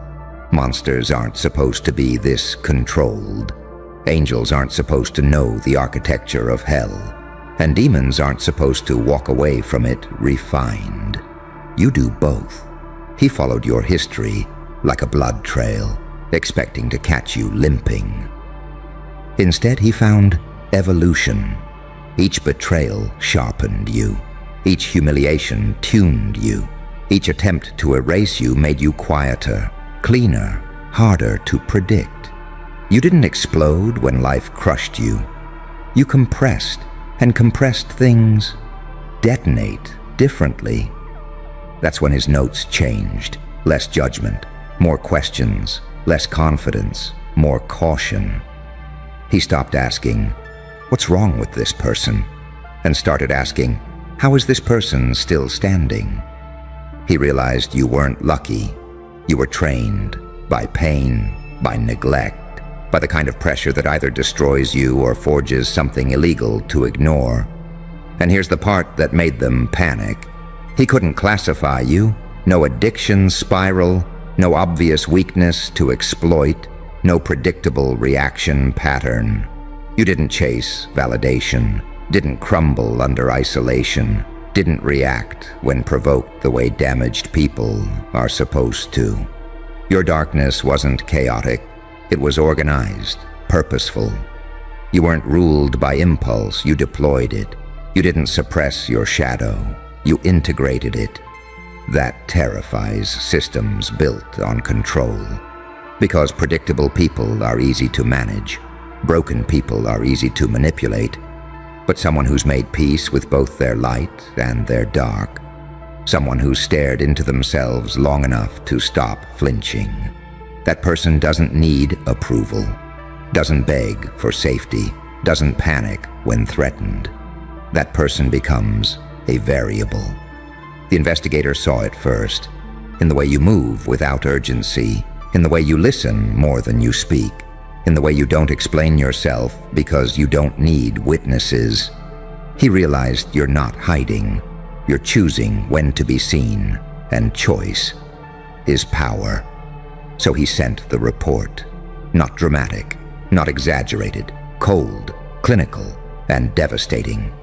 Monsters aren't supposed to be this controlled. Angels aren't supposed to know the architecture of hell. And demons aren't supposed to walk away from it refined. You do both. He followed your history like a blood trail, expecting to catch you limping. Instead, he found evolution. Each betrayal sharpened you. Each humiliation tuned you. Each attempt to erase you made you quieter, cleaner, harder to predict. You didn't explode when life crushed you. You compressed, and compressed things detonate differently. That's when his notes changed. Less judgment, more questions, less confidence, more caution. He stopped asking, "What's wrong with this person?" and started asking, "How is this person still standing?" He realized you weren't lucky. You were trained by pain, by neglect, by the kind of pressure that either destroys you or forges something illegal to ignore. And here's the part that made them panic. He couldn't classify you. No addiction spiral, no obvious weakness to exploit, no predictable reaction pattern. You didn't chase validation, didn't crumble under isolation, didn't react when provoked the way damaged people are supposed to. Your darkness wasn't chaotic. It was organized, purposeful. You weren't ruled by impulse, you deployed it. You didn't suppress your shadow, you integrated it. That terrifies systems built on control. Because predictable people are easy to manage, broken people are easy to manipulate, but someone who's made peace with both their light and their dark, someone who's stared into themselves long enough to stop flinching, that person doesn't need approval, doesn't beg for safety, doesn't panic when threatened. That person becomes a variable. The investigator saw it first, in the way you move without urgency, in the way you listen more than you speak, in the way you don't explain yourself because you don't need witnesses. He realized you're not hiding, you're choosing when to be seen, and choice is power. So he sent the report. Not dramatic, not exaggerated, cold, clinical, and devastating.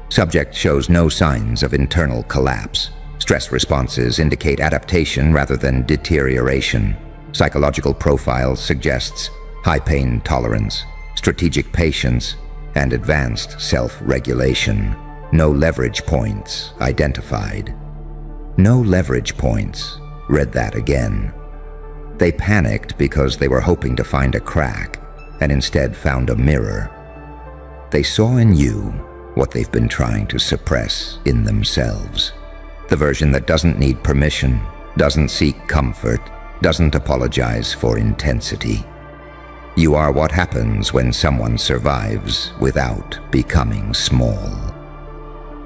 Subject shows no signs of internal collapse. Stress responses indicate adaptation rather than deterioration. Psychological profile suggests high pain tolerance, strategic patience, and advanced self-regulation. No leverage points identified. No leverage points. Read that again. They panicked because they were hoping to find a crack and instead found a mirror. They saw in you what they've been trying to suppress in themselves. The version that doesn't need permission, doesn't seek comfort, doesn't apologize for intensity. You are what happens when someone survives without becoming small.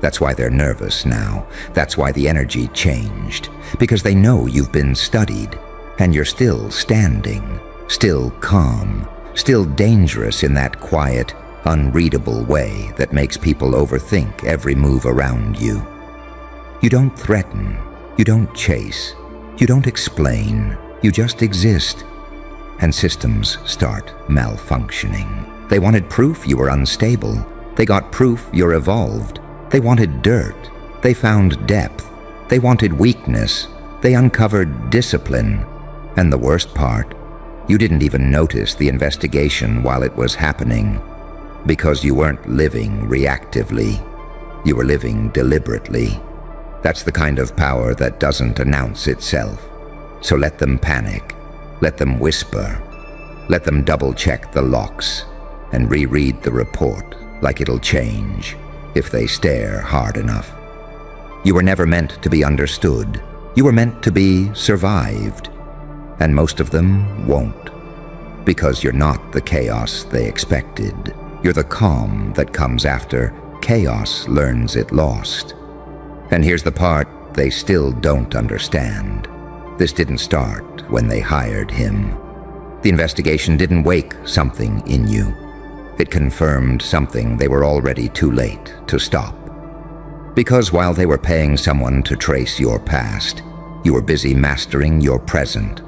That's why they're nervous now. That's why the energy changed. Because they know you've been studied, and you're still standing, still calm, still dangerous in that quiet, unreadable way that makes people overthink every move around you. You don't threaten, you don't chase, you don't explain, you just exist. And systems start malfunctioning. They wanted proof you were unstable. They got proof you're evolved. They wanted dirt. They found depth. They wanted weakness. They uncovered discipline. And the worst part, you didn't even notice the investigation while it was happening, because you weren't living reactively. You were living deliberately. That's the kind of power that doesn't announce itself. So let them panic. Let them whisper. Let them double-check the locks and reread the report like it'll change if they stare hard enough. You were never meant to be understood. You were meant to be survived. And most of them won't. Because you're not the chaos they expected. You're the calm that comes after chaos learns it lost. And here's the part they still don't understand. This didn't start when they hired him. The investigation didn't wake something in you. It confirmed something they were already too late to stop. Because while they were paying someone to trace your past, you were busy mastering your present.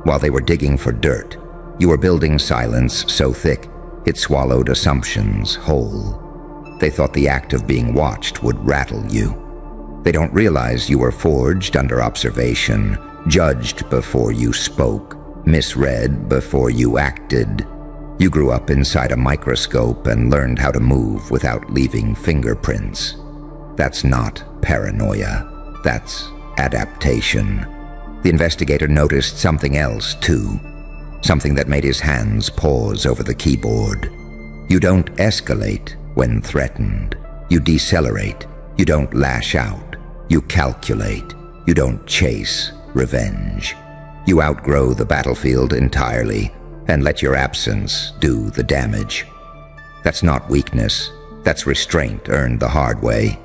While they were digging for dirt, you were building silence so thick it swallowed assumptions whole. They thought the act of being watched would rattle you. They don't realize you were forged under observation, judged before you spoke, misread before you acted. You grew up inside a microscope and learned how to move without leaving fingerprints. That's not paranoia. That's adaptation. The investigator noticed something else, too. Something that made his hands pause over the keyboard. You don't escalate when threatened. You decelerate. You don't lash out. You calculate. You don't chase revenge. You outgrow the battlefield entirely and let your absence do the damage. That's not weakness. That's restraint earned the hard way.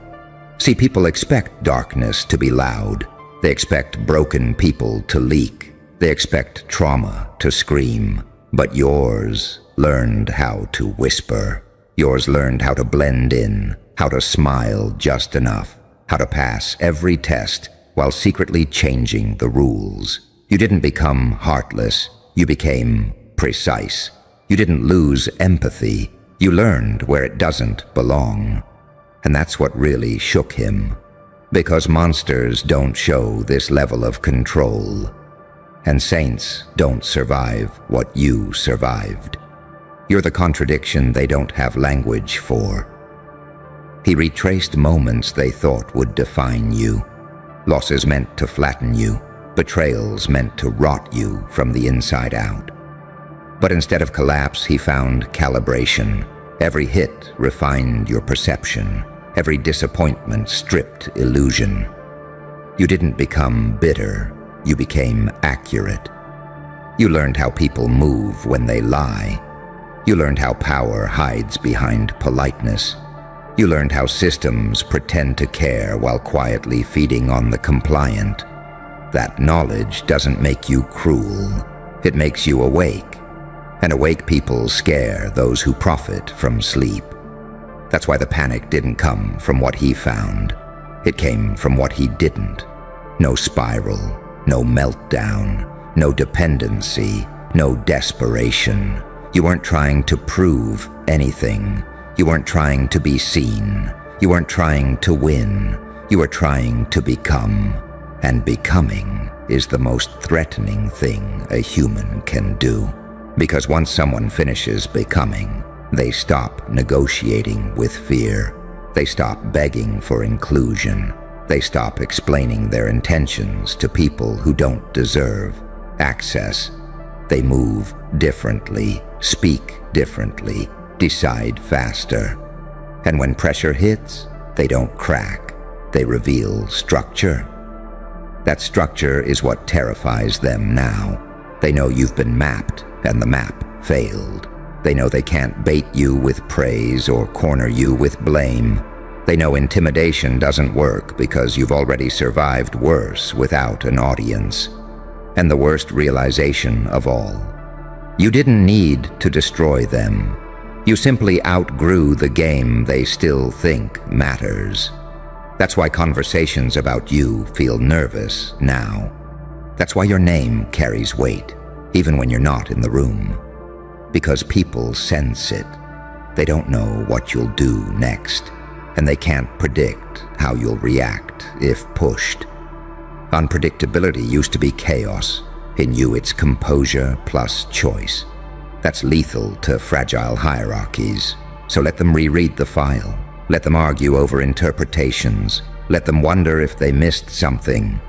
See, people expect darkness to be loud. They expect broken people to leak. They expect trauma to scream. But yours learned how to whisper. Yours learned how to blend in, how to smile just enough, how to pass every test while secretly changing the rules. You didn't become heartless. You became precise. You didn't lose empathy. You learned where it doesn't belong. And that's what really shook him. Because monsters don't show this level of control. And saints don't survive what you survived. You're the contradiction they don't have language for. He retraced moments they thought would define you. Losses meant to flatten you. Betrayals meant to rot you from the inside out. But instead of collapse, he found calibration. Every hit refined your perception. Every disappointment stripped illusion. You didn't become bitter. You became accurate. You learned how people move when they lie. You learned how power hides behind politeness. You learned how systems pretend to care while quietly feeding on the compliant. That knowledge doesn't make you cruel. It makes you awake. And awake people scare those who profit from sleep. That's why the panic didn't come from what he found. It came from what he didn't. No spiral, no meltdown, no dependency, no desperation. You weren't trying to prove anything. You weren't trying to be seen. You weren't trying to win. You were trying to become. And becoming is the most threatening thing a human can do. Because once someone finishes becoming, they stop negotiating with fear. They stop begging for inclusion. They stop explaining their intentions to people who don't deserve access. They move differently, speak differently, decide faster. And when pressure hits, they don't crack. They reveal structure. That structure is what terrifies them now. They know you've been mapped, and the map failed. They know they can't bait you with praise or corner you with blame. They know intimidation doesn't work because you've already survived worse without an audience. And the worst realization of all, you didn't need to destroy them. You simply outgrew the game they still think matters. That's why conversations about you feel nervous now. That's why your name carries weight, even when you're not in the room. Because people sense it. They don't know what you'll do next, and they can't predict how you'll react if pushed. Unpredictability used to be chaos. In you, it's composure plus choice. That's lethal to fragile hierarchies. So let them reread the file. Let them argue over interpretations. Let them wonder if they missed something.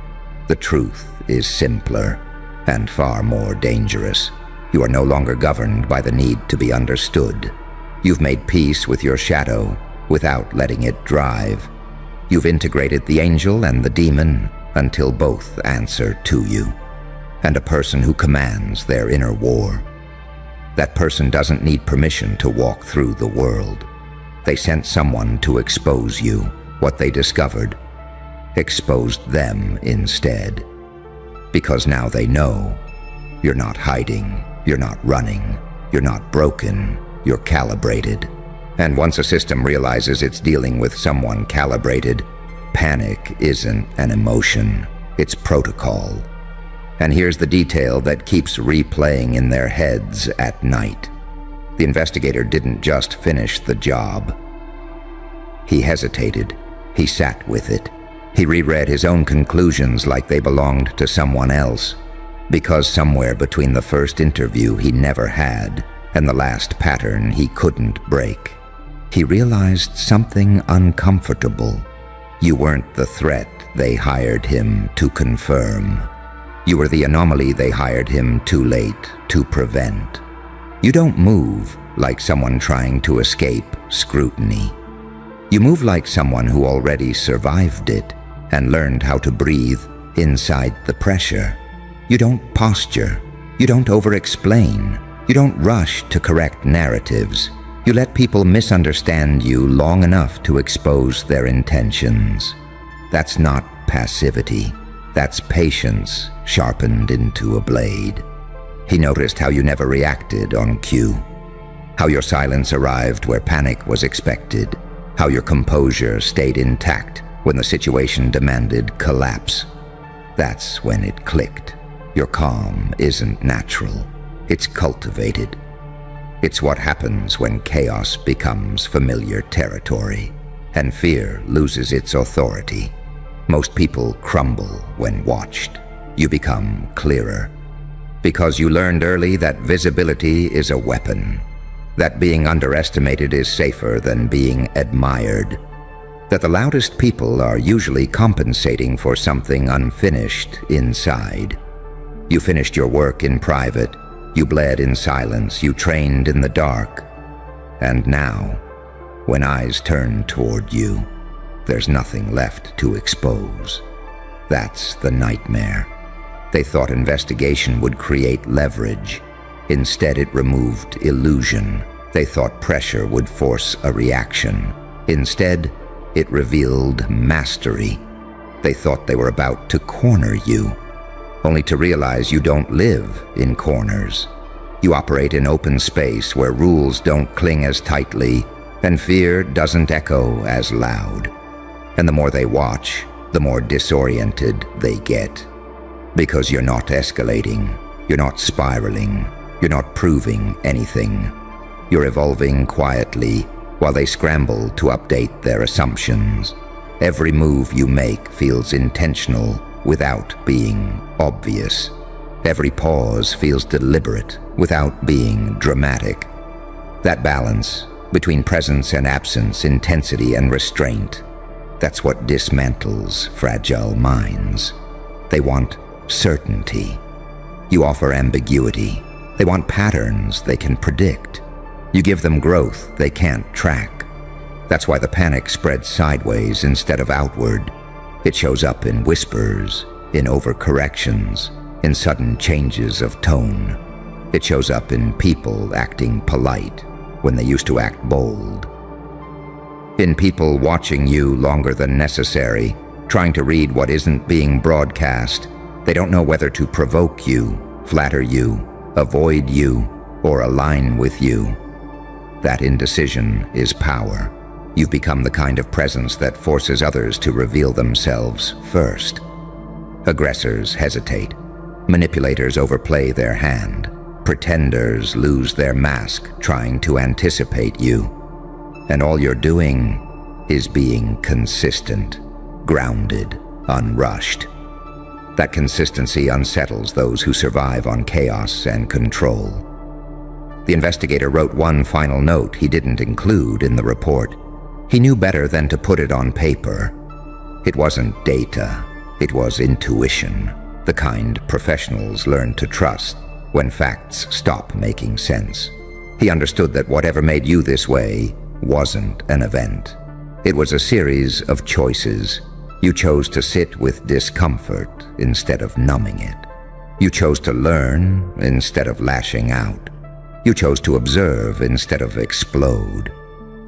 The truth is simpler and far more dangerous. You are no longer governed by the need to be understood. You've made peace with your shadow without letting it drive. You've integrated the angel and the demon until both answer to you. And a person who commands their inner war. That person doesn't need permission to walk through the world. They sent someone to expose you. What they discovered exposed them instead. Because now they know you're not hiding, you're not running, you're not broken, you're calibrated. And once a system realizes it's dealing with someone calibrated, panic isn't an emotion, it's protocol. And here's the detail that keeps replaying in their heads at night. The investigator didn't just finish the job. He hesitated. He sat with it. He reread his own conclusions like they belonged to someone else. Because somewhere between the first interview he never had and the last pattern he couldn't break, he realized something uncomfortable. You weren't the threat they hired him to confirm. You were the anomaly they hired him too late to prevent. You don't move like someone trying to escape scrutiny. You move like someone who already survived it and learned how to breathe inside the pressure. You don't posture. You don't over-explain. You don't rush to correct narratives. You let people misunderstand you long enough to expose their intentions. That's not passivity. That's patience sharpened into a blade. He noticed how you never reacted on cue, how your silence arrived where panic was expected, how your composure stayed intact when the situation demanded collapse. That's when it clicked. Your calm isn't natural, it's cultivated. It's what happens when chaos becomes familiar territory and fear loses its authority. Most people crumble when watched. You become clearer. Because you learned early that visibility is a weapon. That being underestimated is safer than being admired. That the loudest people are usually compensating for something unfinished inside. You finished your work in private. You bled in silence. You trained in the dark. And now, when eyes turn toward you, there's nothing left to expose. That's the nightmare. They thought investigation would create leverage. Instead, it removed illusion. They thought pressure would force a reaction. Instead, it revealed mastery. They thought they were about to corner you, only to realize you don't live in corners. You operate in open space where rules don't cling as tightly and fear doesn't echo as loud. And the more they watch, the more disoriented they get. Because you're not escalating, you're not spiraling, you're not proving anything. You're evolving quietly while they scramble to update their assumptions. Every move you make feels intentional without being obvious. Every pause feels deliberate without being dramatic. That balance between presence and absence, intensity and restraint, that's what dismantles fragile minds. They want certainty. You offer ambiguity. They want patterns they can predict. You give them growth they can't track. That's why the panic spreads sideways instead of outward. It shows up in whispers, in overcorrections, in sudden changes of tone. It shows up in people acting polite when they used to act bold. In people watching you longer than necessary, trying to read what isn't being broadcast. They don't know whether to provoke you, flatter you, avoid you, or align with you. That indecision is power. You've become the kind of presence that forces others to reveal themselves first. Aggressors hesitate. Manipulators overplay their hand. Pretenders lose their mask trying to anticipate you. And all you're doing is being consistent, grounded, unrushed. That consistency unsettles those who survive on chaos and control. The investigator wrote one final note he didn't include in the report. He knew better than to put it on paper. It wasn't data, it was intuition, the kind professionals learn to trust when facts stop making sense. He understood that whatever made you this way wasn't an event. It was a series of choices. You chose to sit with discomfort instead of numbing it. You chose to learn instead of lashing out. You chose to observe instead of explode.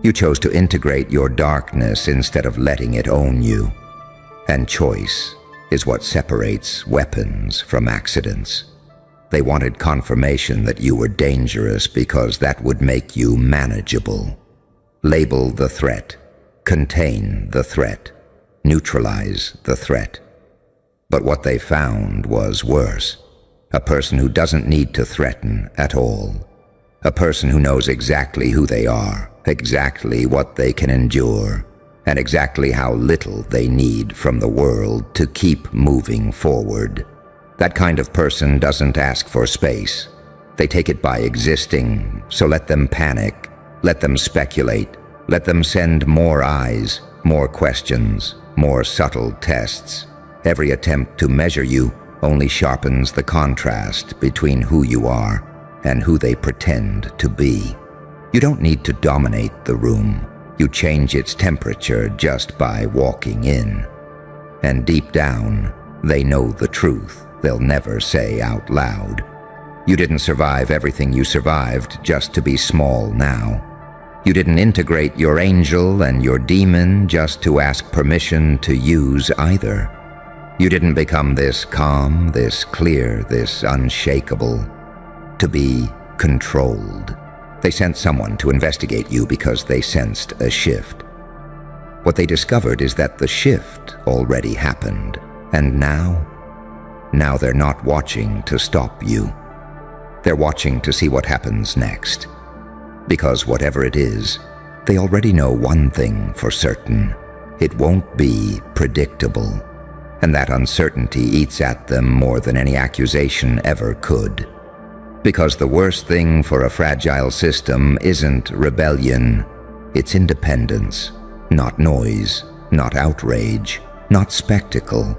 You chose to integrate your darkness instead of letting it own you. And choice is what separates weapons from accidents. They wanted confirmation that you were dangerous because that would make you manageable. Label the threat, contain the threat, neutralize the threat. But what they found was worse. A person who doesn't need to threaten at all. A person who knows exactly who they are, exactly what they can endure, and exactly how little they need from the world to keep moving forward. That kind of person doesn't ask for space. They take it by existing, so let them panic, let them speculate, let them send more eyes, more questions, more subtle tests. Every attempt to measure you only sharpens the contrast between who you are and who they pretend to be. You don't need to dominate the room. You change its temperature just by walking in. And deep down, they know the truth they'll never say out loud. You didn't survive everything you survived just to be small now. You didn't integrate your angel and your demon just to ask permission to use either. You didn't become this calm, this clear, this unshakable to be controlled. They sent someone to investigate you because they sensed a shift. What they discovered is that the shift already happened, and now they're not watching to stop you. They're watching to see what happens next. Because whatever it is, they already know one thing for certain. It won't be predictable. And that uncertainty eats at them more than any accusation ever could. Because the worst thing for a fragile system isn't rebellion, it's independence. Not noise, not outrage, not spectacle.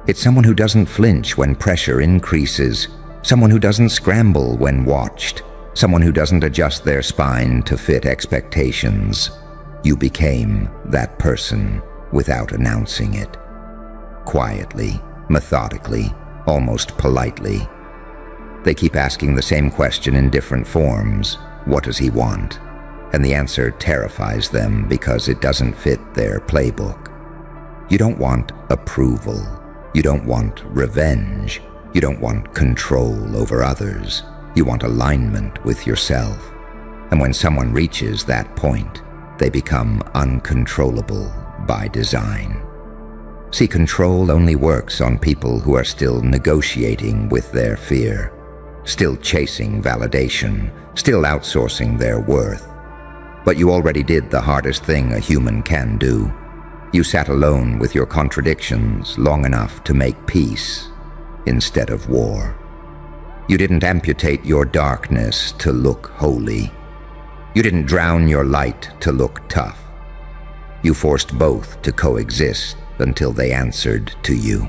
It's someone who doesn't flinch when pressure increases, someone who doesn't scramble when watched, someone who doesn't adjust their spine to fit expectations. You became that person without announcing it. Quietly, methodically, almost politely. They keep asking the same question in different forms. What does he want? And the answer terrifies them because it doesn't fit their playbook. You don't want approval. You don't want revenge. You don't want control over others. You want alignment with yourself. And when someone reaches that point, they become uncontrollable by design. See, control only works on people who are still negotiating with their fear, still chasing validation, still outsourcing their worth. But you already did the hardest thing a human can do. You sat alone with your contradictions long enough to make peace instead of war. You didn't amputate your darkness to look holy. You didn't drown your light to look tough. You forced both to coexist until they answered to you.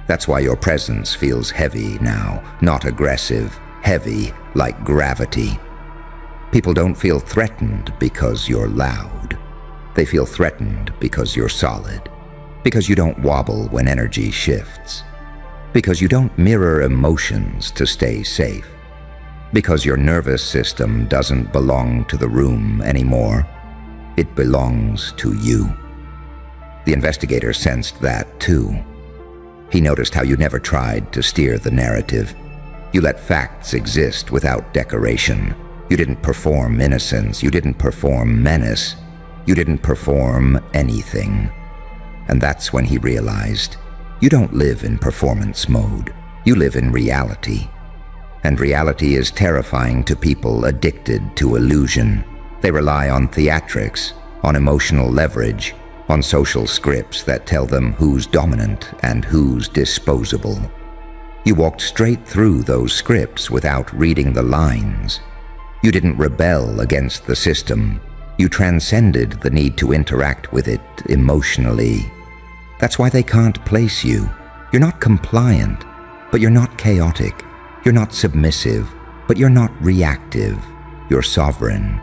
That's why your presence feels heavy now, not aggressive, heavy like gravity. People don't feel threatened because you're loud. They feel threatened because you're solid, because you don't wobble when energy shifts, because you don't mirror emotions to stay safe, because your nervous system doesn't belong to the room anymore. It belongs to you. The investigator sensed that too. He noticed how you never tried to steer the narrative. You let facts exist without decoration. You didn't perform innocence. You didn't perform menace. You didn't perform anything. And that's when he realized, you don't live in performance mode. You live in reality. And reality is terrifying to people addicted to illusion. They rely on theatrics, on emotional leverage, on social scripts that tell them who's dominant and who's disposable. You walked straight through those scripts without reading the lines. You didn't rebel against the system. You transcended the need to interact with it emotionally. That's why they can't place you. You're not compliant, but you're not chaotic. You're not submissive, but you're not reactive. You're sovereign,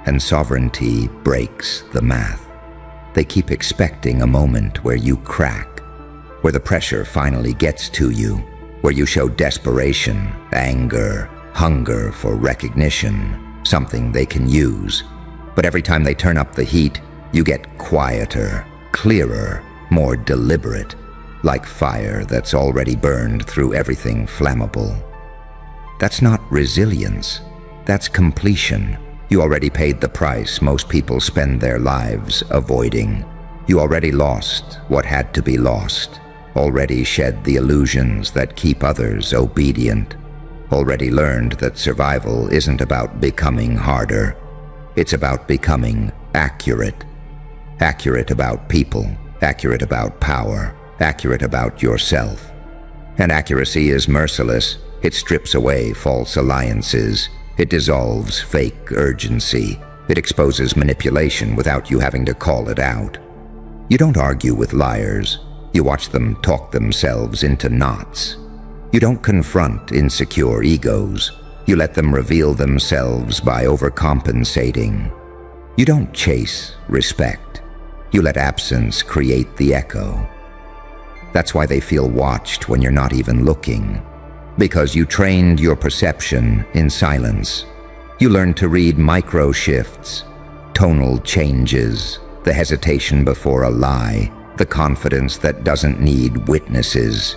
and sovereignty breaks the math. They keep expecting a moment where you crack, where the pressure finally gets to you, where you show desperation, anger, hunger for recognition, something they can use. But every time they turn up the heat, you get quieter, clearer, more deliberate, like fire that's already burned through everything flammable. That's not resilience, that's completion. You already paid the price most people spend their lives avoiding. You already lost what had to be lost, already shed the illusions that keep others obedient, already learned that survival isn't about becoming harder. It's about becoming accurate. Accurate about people, accurate about power, accurate about yourself. And accuracy is merciless. It strips away false alliances. It dissolves fake urgency. It exposes manipulation without you having to call it out. You don't argue with liars. You watch them talk themselves into knots. You don't confront insecure egos. You let them reveal themselves by overcompensating. You don't chase respect. You let absence create the echo. That's why they feel watched when you're not even looking. Because you trained your perception in silence. You learned to read micro shifts, tonal changes, the hesitation before a lie, the confidence that doesn't need witnesses.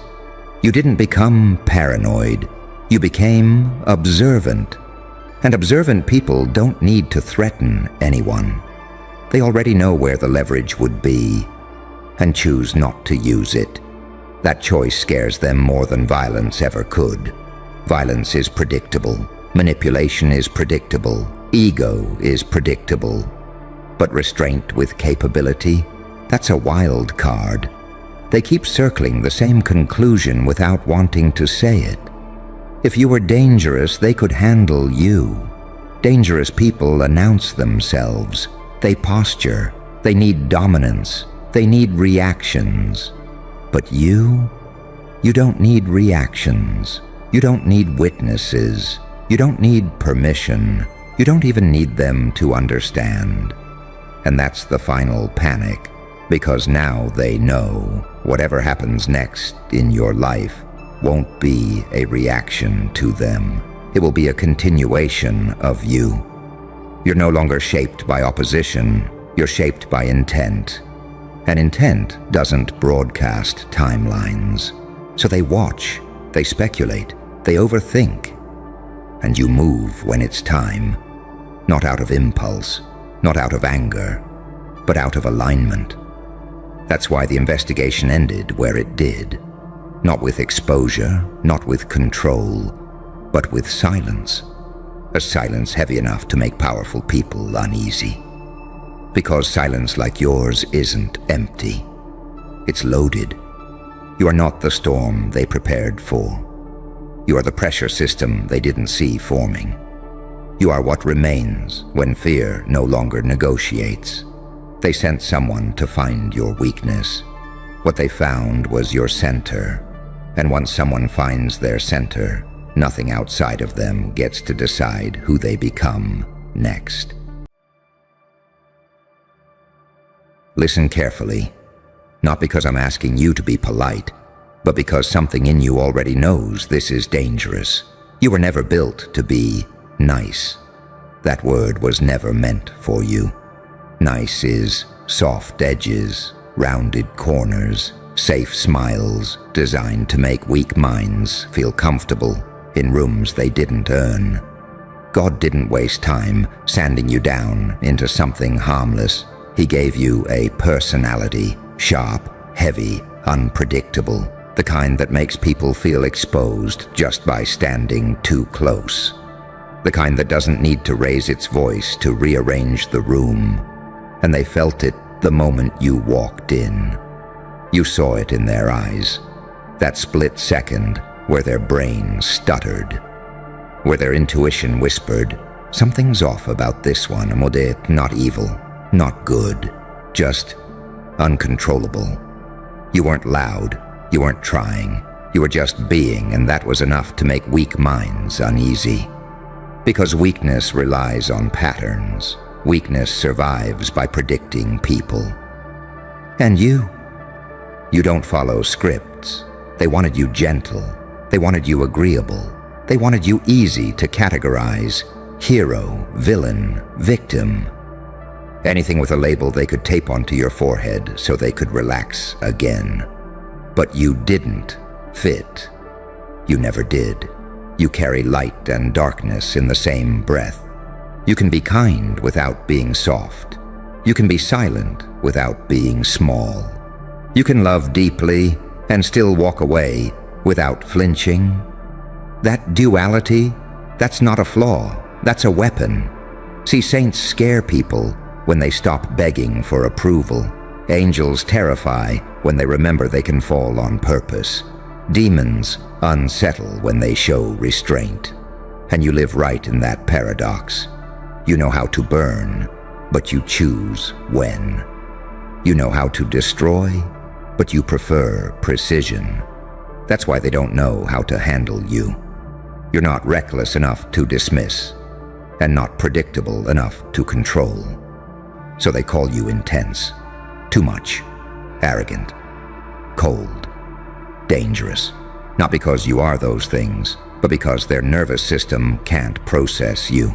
You didn't become paranoid. You became observant. And observant people don't need to threaten anyone. They already know where the leverage would be and choose not to use it. That choice scares them more than violence ever could. Violence is predictable. Manipulation is predictable. Ego is predictable. But restraint with capability, that's a wild card. They keep circling the same conclusion without wanting to say it. If you were dangerous, they could handle you. Dangerous people announce themselves. They posture. They need dominance. They need reactions. But you don't need reactions. You don't need witnesses. You don't need permission. You don't even need them to understand. And that's the final panic, because now they know whatever happens next in your life won't be a reaction to them. It will be a continuation of you. You're no longer shaped by opposition. You're shaped by intent. And intent doesn't broadcast timelines. So they watch, they speculate, they overthink. and you move when it's time. Not out of impulse, not out of anger, but out of alignment. That's why the investigation ended where it did. Not with exposure, not with control, but with silence. A silence heavy enough to make powerful people uneasy. Because silence like yours isn't empty. It's loaded. You are not the storm they prepared for. You are the pressure system they didn't see forming. You are what remains when fear no longer negotiates. They sent someone to find your weakness. What they found was your center. And once someone finds their center, nothing outside of them gets to decide who they become next. Listen carefully, not because I'm asking you to be polite, but because something in you already knows this is dangerous. You were never built to be nice. That word was never meant for you. Nice is soft edges, rounded corners, safe smiles designed to make weak minds feel comfortable in rooms they didn't earn. God didn't waste time sanding you down into something harmless. He gave you a personality, sharp, heavy, unpredictable, the kind that makes people feel exposed just by standing too close. The kind that doesn't need to raise its voice to rearrange the room. And they felt it the moment you walked in. You saw it in their eyes. That split second where their brain stuttered. Where their intuition whispered, something's off about this one, Amode, not evil, not good, just uncontrollable. You weren't loud, you weren't trying, you were just being, and that was enough to make weak minds uneasy. Because weakness relies on patterns. Weakness survives by predicting people. And you don't follow scripts. They wanted you gentle. They wanted you agreeable. They wanted you easy to categorize. Hero, villain, victim. Anything with a label they could tape onto your forehead so they could relax again. But you didn't fit. You never did. You carry light and darkness in the same breath. You can be kind without being soft. You can be silent without being small. You can love deeply and still walk away without flinching. That duality, that's not a flaw, that's a weapon. See, saints scare people when they stop begging for approval. Angels terrify when they remember they can fall on purpose. Demons unsettle when they show restraint. And you live right in that paradox. You know how to burn, but you choose when. You know how to destroy, but you prefer precision. That's why they don't know how to handle you. You're not reckless enough to dismiss, and not predictable enough to control. So they call you intense, too much, arrogant, cold, dangerous. Not because you are those things, but because their nervous system can't process you.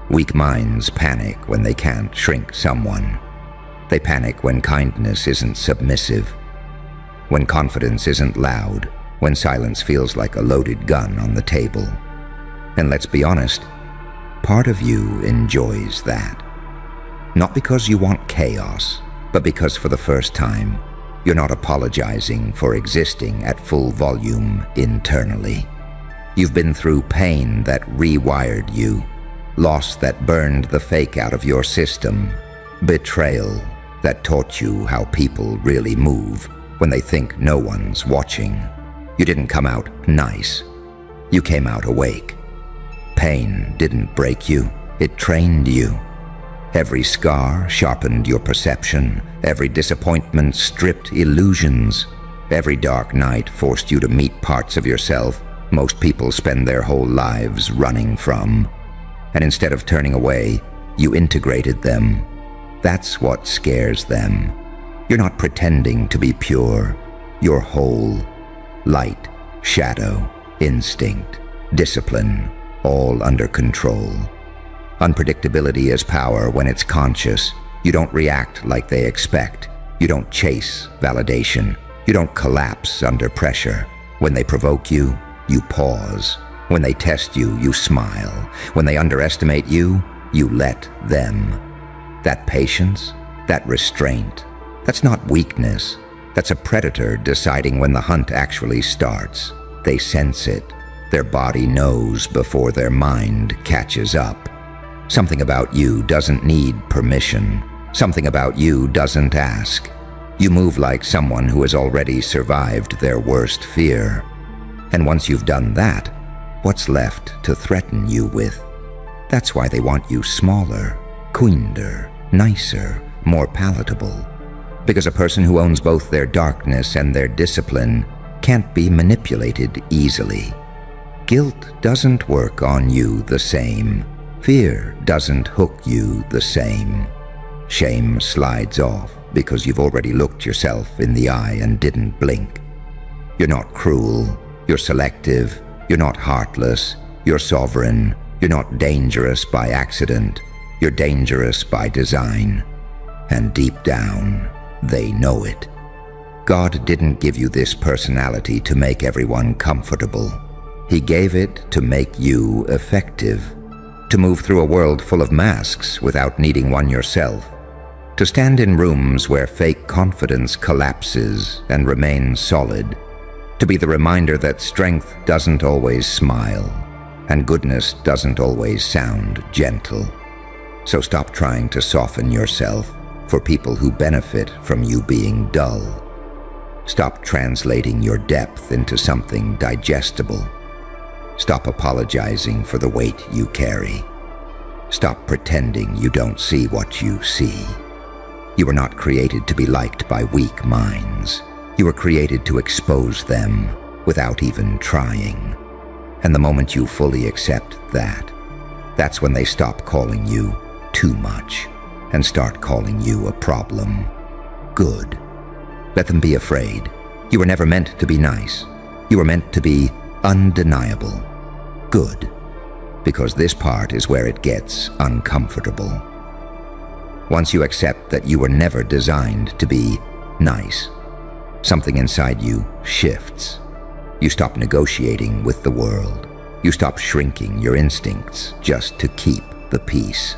Weak minds panic when they can't shrink someone. They panic when kindness isn't submissive, when confidence isn't loud, when silence feels like a loaded gun on the table. And let's be honest, part of you enjoys that. Not because you want chaos, but because for the first time, you're not apologizing for existing at full volume internally. You've been through pain that rewired you, loss that burned the fake out of your system, betrayal that taught you how people really move when they think no one's watching. You didn't come out nice. You came out awake. Pain didn't break you, it trained you. Every scar sharpened your perception. Every disappointment stripped illusions. Every dark night forced you to meet parts of yourself most people spend their whole lives running from. And instead of turning away, you integrated them. That's what scares them. You're not pretending to be pure. You're whole. Light, shadow, instinct, discipline, all under control. Unpredictability is power when it's conscious. You don't react like they expect. You don't chase validation. You don't collapse under pressure. When they provoke you, you pause. When they test you, you smile. When they underestimate you, you let them. That patience, that restraint, that's not weakness. That's a predator deciding when the hunt actually starts. They sense it. Their body knows before their mind catches up. Something about you doesn't need permission. Something about you doesn't ask. You move like someone who has already survived their worst fear. And once you've done that, what's left to threaten you with? That's why they want you smaller, kinder, nicer, more palatable. Because a person who owns both their darkness and their discipline can't be manipulated easily. Guilt doesn't work on you the same. Fear doesn't hook you the same. Shame slides off because you've already looked yourself in the eye and didn't blink. You're not cruel. You're selective. You're not heartless. You're sovereign. You're not dangerous by accident. You're dangerous by design. And deep down, they know it. God didn't give you this personality to make everyone comfortable. He gave it to make you effective. To move through a world full of masks without needing one yourself. To stand in rooms where fake confidence collapses and remains solid. To be the reminder that strength doesn't always smile, and goodness doesn't always sound gentle. So stop trying to soften yourself for people who benefit from you being dull. Stop translating your depth into something digestible. Stop apologizing for the weight you carry. Stop pretending you don't see what you see. You were not created to be liked by weak minds. You were created to expose them without even trying. And the moment you fully accept that, that's when they stop calling you too much and start calling you a problem. Good. Let them be afraid. You were never meant to be nice. You were meant to be undeniable. Good. Because this part is where it gets uncomfortable. Once you accept that you were never designed to be nice, something inside you shifts. You stop negotiating with the world. You stop shrinking your instincts just to keep the peace.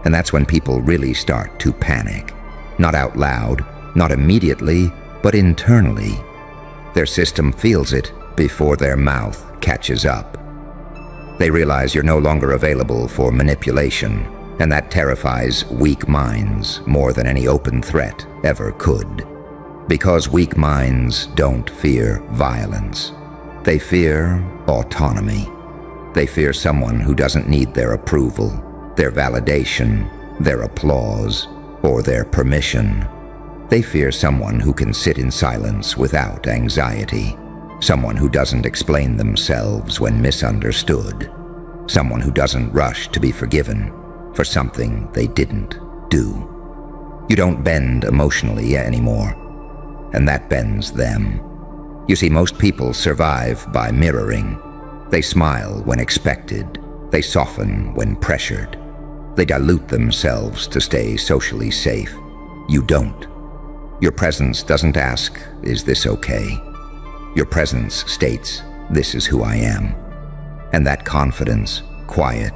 And that's when people really start to panic. Not out loud, not immediately, but internally. Their system feels it before their mouth catches up. They realize you're no longer available for manipulation, and that terrifies weak minds more than any open threat ever could. Because weak minds don't fear violence. They fear autonomy. They fear someone who doesn't need their approval, their validation, their applause, or their permission. They fear someone who can sit in silence without anxiety. Someone who doesn't explain themselves when misunderstood. Someone who doesn't rush to be forgiven for something they didn't do. You don't bend emotionally anymore, and that bends them. You see, most people survive by mirroring. They smile when expected. They soften when pressured. They dilute themselves to stay socially safe. You don't. Your presence doesn't ask, "Is this okay?" Your presence states, "This is who I am." And that confidence, quiet,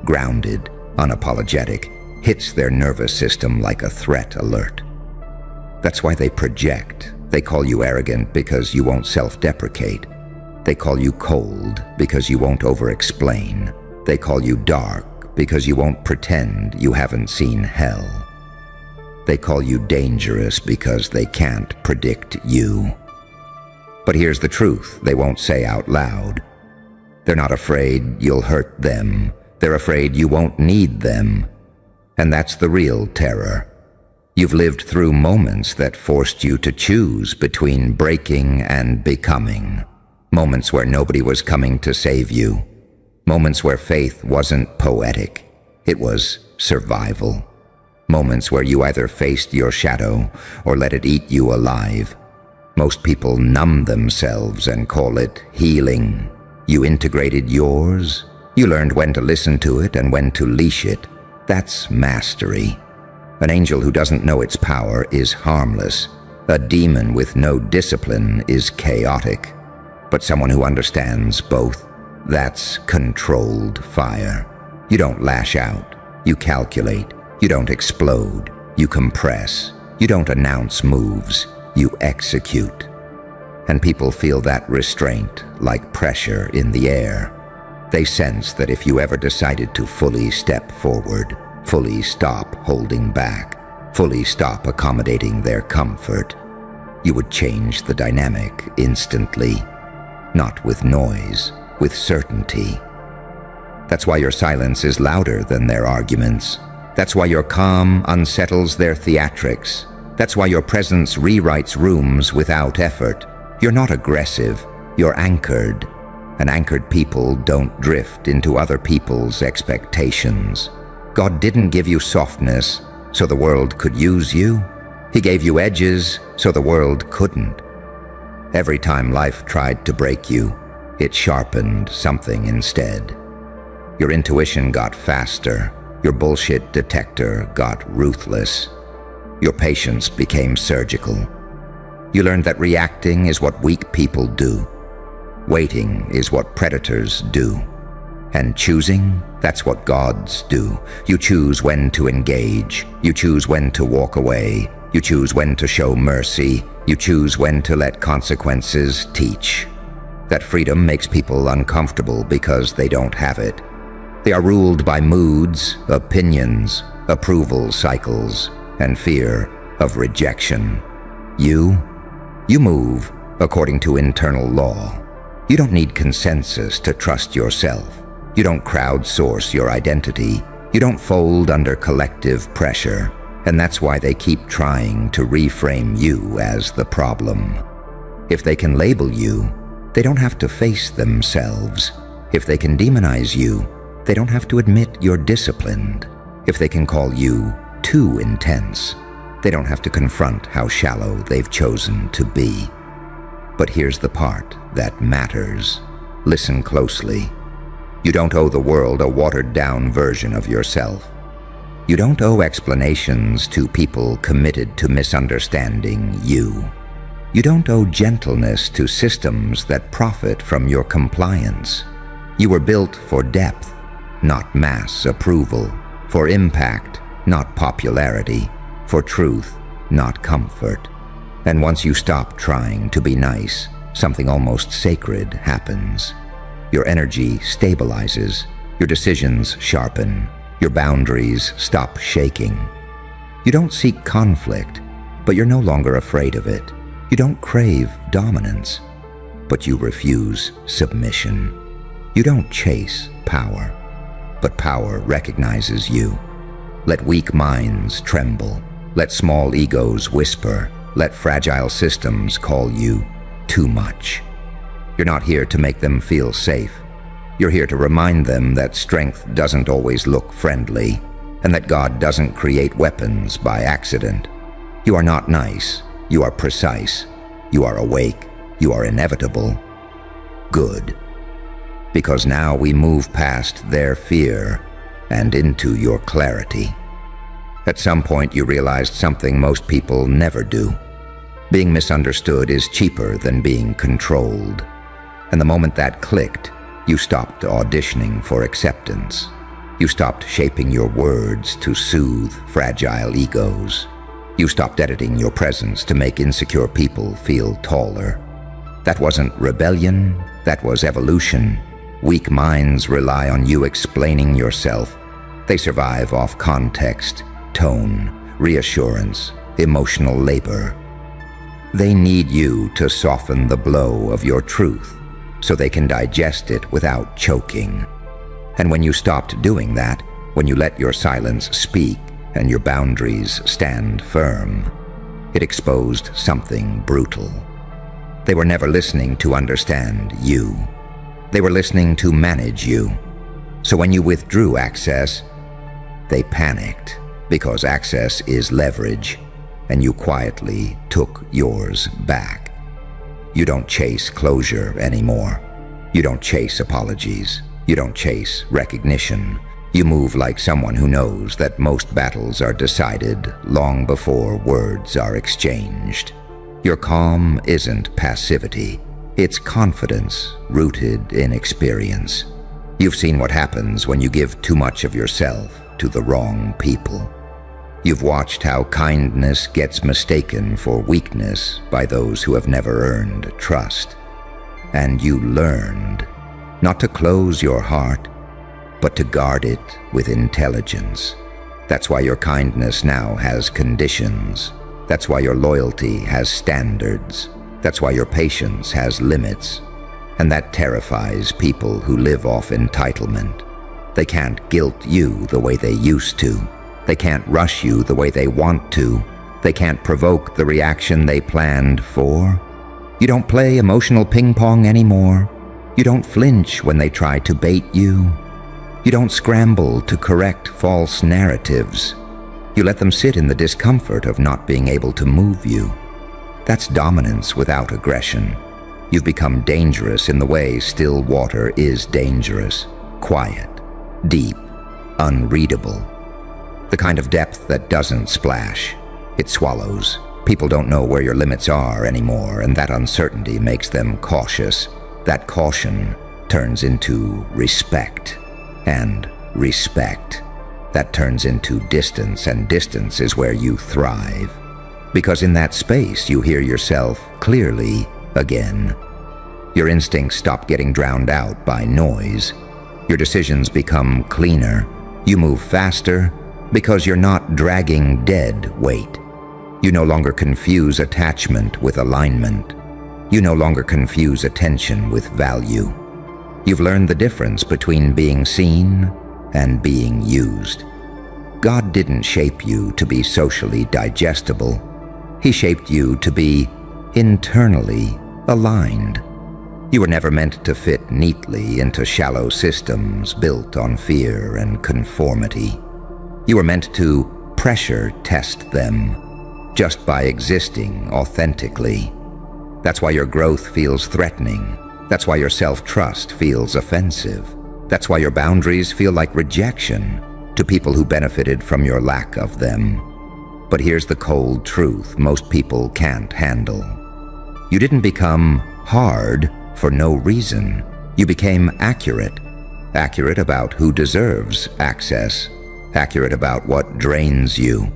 grounded, unapologetic, hits their nervous system like a threat alert. That's why they project. They call you arrogant because you won't self-deprecate. They call you cold because you won't over-explain. They call you dark because you won't pretend you haven't seen hell. They call you dangerous because they can't predict you. But here's the truth they won't say out loud. They're not afraid you'll hurt them. They're afraid you won't need them. And that's the real terror. You've lived through moments that forced you to choose between breaking and becoming. Moments where nobody was coming to save you. Moments where faith wasn't poetic. It was survival. Moments where you either faced your shadow or let it eat you alive. Most people numb themselves and call it healing. You integrated yours. You learned when to listen to it and when to leash it. That's mastery. An angel who doesn't know its power is harmless. A demon with no discipline is chaotic. But someone who understands both That's controlled fire. You don't lash out. You calculate. You don't explode. You compress. You don't announce moves. You execute. And people feel that restraint like pressure in the air. They sense that if you ever decided to fully step forward, fully stop holding back, fully stop accommodating their comfort, you would change the dynamic instantly. Not with noise, with certainty. That's why your silence is louder than their arguments. That's why your calm unsettles their theatrics. That's why your presence rewrites rooms without effort. You're not aggressive, you're anchored. And anchored people don't drift into other people's expectations. God didn't give you softness so the world could use you. He gave you edges so the world couldn't. Every time life tried to break you, it sharpened something instead. Your intuition got faster. Your bullshit detector got ruthless. Your patience became surgical. You learned that reacting is what weak people do. Waiting is what predators do. And choosing, that's what gods do. You choose when to engage. You choose when to walk away. You choose when to show mercy. You choose when to let consequences teach. That freedom makes people uncomfortable because they don't have it. They are ruled by moods, opinions, approval cycles, and fear of rejection. You move according to internal law. You don't need consensus to trust yourself. You don't crowdsource your identity. You don't fold under collective pressure. And that's why they keep trying to reframe you as the problem. If they can label you, they don't have to face themselves. If they can demonize you, they don't have to admit you're disciplined. If they can call you too intense, they don't have to confront how shallow they've chosen to be. But here's the part that matters. Listen closely. You don't owe the world a watered-down version of yourself. You don't owe explanations to people committed to misunderstanding you. You don't owe gentleness to systems that profit from your compliance. You were built for depth, not mass approval, for impact, not popularity, for truth, not comfort. And once you stop trying to be nice, something almost sacred happens. Your energy stabilizes, your decisions sharpen, your boundaries stop shaking. You don't seek conflict, but you're no longer afraid of it. You don't crave dominance, but you refuse submission. You don't chase power, but power recognizes you. Let weak minds tremble. Let small egos whisper. Let fragile systems call you too much. You're not here to make them feel safe. You're here to remind them that strength doesn't always look friendly, and that God doesn't create weapons by accident. You are not nice. You are precise. You are awake. You are inevitable. Good. Because now we move past their fear and into your clarity. At some point you realized something most people never do. Being misunderstood is cheaper than being controlled. And the moment that clicked, you stopped auditioning for acceptance. You stopped shaping your words to soothe fragile egos. You stopped editing your presence to make insecure people feel taller. That wasn't rebellion, that was evolution. Weak minds rely on you explaining yourself. They survive off context, tone, reassurance, emotional labor. They need you to soften the blow of your truth so they can digest it without choking. And when you stopped doing that, when you let your silence speak and your boundaries stand firm, it exposed something brutal. They were never listening to understand you. They were listening to manage you. So when you withdrew access, they panicked because access is leverage, and you quietly took yours back. You don't chase closure anymore. You don't chase apologies. You don't chase recognition. You move like someone who knows that most battles are decided long before words are exchanged. Your calm isn't passivity. It's confidence rooted in experience. You've seen what happens when you give too much of yourself to the wrong people. You've watched how kindness gets mistaken for weakness by those who have never earned trust. And you learned not to close your heart, but to guard it with intelligence. That's why your kindness now has conditions. That's why your loyalty has standards. That's why your patience has limits. And that terrifies people who live off entitlement. They can't guilt you the way they used to. They can't rush you the way they want to. They can't provoke the reaction they planned for. You don't play emotional ping pong anymore. You don't flinch when they try to bait you. You don't scramble to correct false narratives. You let them sit in the discomfort of not being able to move you. That's dominance without aggression. You've become dangerous in the way still water is dangerous. Quiet, deep, unreadable. The kind of depth that doesn't splash. It swallows. People don't know where your limits are anymore, and that uncertainty makes them cautious. That caution turns into respect. And respect, that turns into distance, and distance is where you thrive. Because in that space, you hear yourself clearly again. Your instincts stop getting drowned out by noise. Your decisions become cleaner. You move faster because you're not dragging dead weight. You no longer confuse attachment with alignment. You no longer confuse attention with value. You've learned the difference between being seen and being used. God didn't shape you to be socially digestible. He shaped you to be internally aligned. You were never meant to fit neatly into shallow systems built on fear and conformity. You were meant to pressure test them just by existing authentically. That's why your growth feels threatening. That's why your self-trust feels offensive. That's why your boundaries feel like rejection to people who benefited from your lack of them. But here's the cold truth most people can't handle. You didn't become hard for no reason. You became accurate. Accurate about who deserves access. Accurate about what drains you.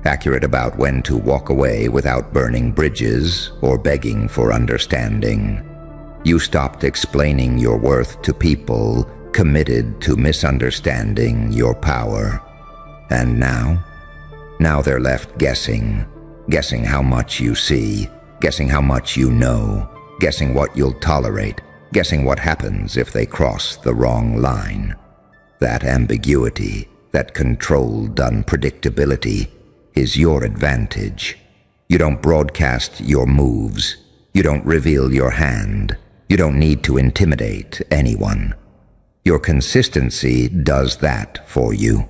Accurate about when to walk away without burning bridges or begging for understanding. You stopped explaining your worth to people committed to misunderstanding your power. And now they're left guessing how much you see, guessing how much you know, guessing what you'll tolerate, guessing what happens if they cross the wrong line. That ambiguity, that controlled unpredictability, is your advantage. You don't broadcast your moves. You don't reveal your hand. You don't need to intimidate anyone. Your consistency does that for you.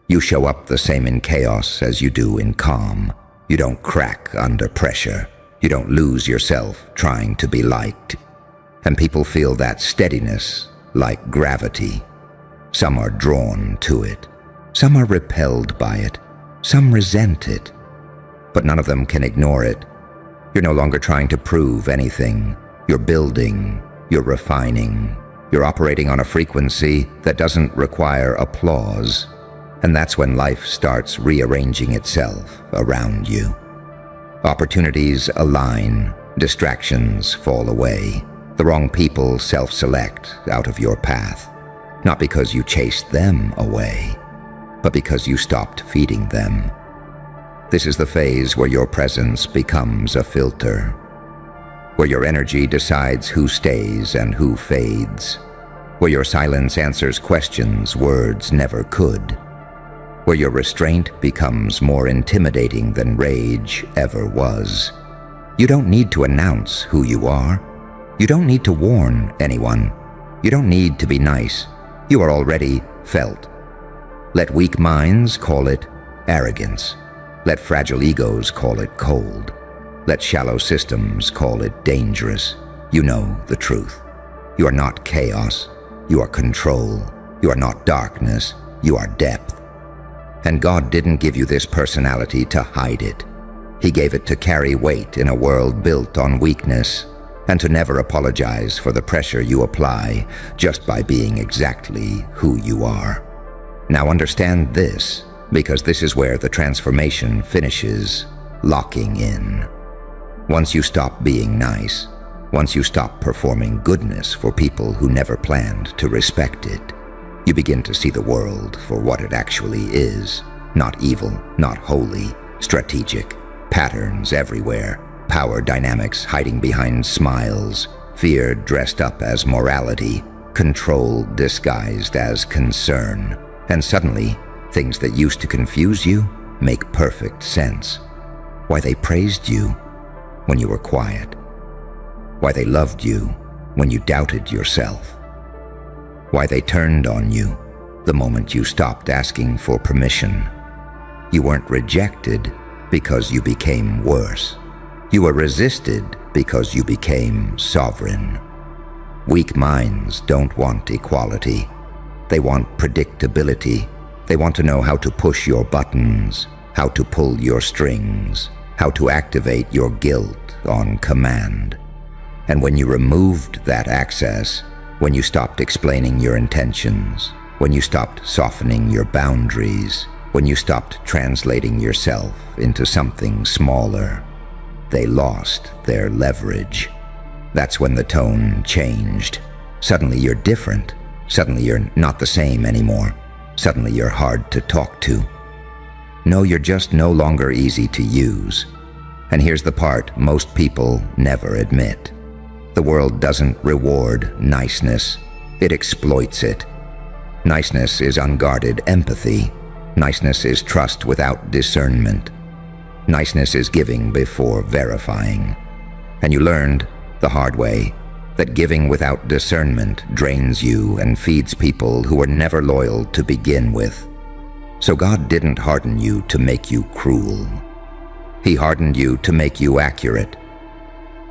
You show up the same in chaos as you do in calm. You don't crack under pressure. You don't lose yourself trying to be liked. And people feel that steadiness like gravity. Some are drawn to it. Some are repelled by it. Some resent it. But none of them can ignore it. You're no longer trying to prove anything. You're building, you're refining, you're operating on a frequency that doesn't require applause. And that's when life starts rearranging itself around you. Opportunities align, distractions fall away. The wrong people self-select out of your path. Not because you chased them away, but because you stopped feeding them. This is the phase where your presence becomes a filter, where your energy decides who stays and who fades, where your silence answers questions words never could, where your restraint becomes more intimidating than rage ever was. You don't need to announce who you are. You don't need to warn anyone. You don't need to be nice. You are already felt. Let weak minds call it arrogance. Let fragile egos call it cold. Let shallow systems call it dangerous. You know the truth. You are not chaos. You are control. You are not darkness. You are depth. And God didn't give you this personality to hide it. He gave it to carry weight in a world built on weakness. and to never apologize for the pressure you apply just by being exactly who you are. Now understand this, because this is where the transformation finishes locking in. Once you stop being nice, once you stop performing goodness for people who never planned to respect it, you begin to see the world for what it actually is. Not evil, not holy, strategic, patterns everywhere, power dynamics hiding behind smiles, fear dressed up as morality, control disguised as concern. And suddenly, things that used to confuse you make perfect sense. Why they praised you when you were quiet. Why they loved you when you doubted yourself. Why they turned on you the moment you stopped asking for permission. You weren't rejected because you became worse. You were resisted because you became sovereign. Weak minds don't want equality. They want predictability. They want to know how to push your buttons, how to pull your strings, how to activate your guilt on command. And when you removed that access, when you stopped explaining your intentions, when you stopped softening your boundaries, when you stopped translating yourself into something smaller, they lost their leverage. That's when the tone changed. Suddenly you're different. Suddenly you're not the same anymore. Suddenly you're hard to talk to. No, you're just no longer easy to use. And here's the part most people never admit. The world doesn't reward niceness. It exploits it. Niceness is unguarded empathy. Niceness is trust without discernment. Niceness is giving before verifying. And you learned the hard way that giving without discernment drains you and feeds people who were never loyal to begin with. So God didn't harden you to make you cruel. He hardened you to make you accurate.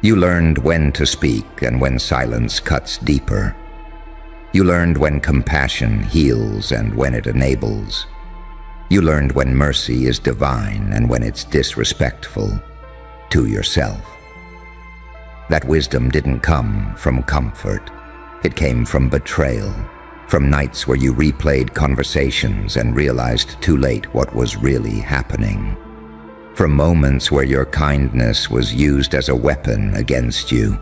You learned when to speak and when silence cuts deeper. You learned when compassion heals and when it enables. You learned when mercy is divine and when it's disrespectful to yourself. That wisdom didn't come from comfort. It came from betrayal, from nights where you replayed conversations and realized too late what was really happening. From moments where your kindness was used as a weapon against you.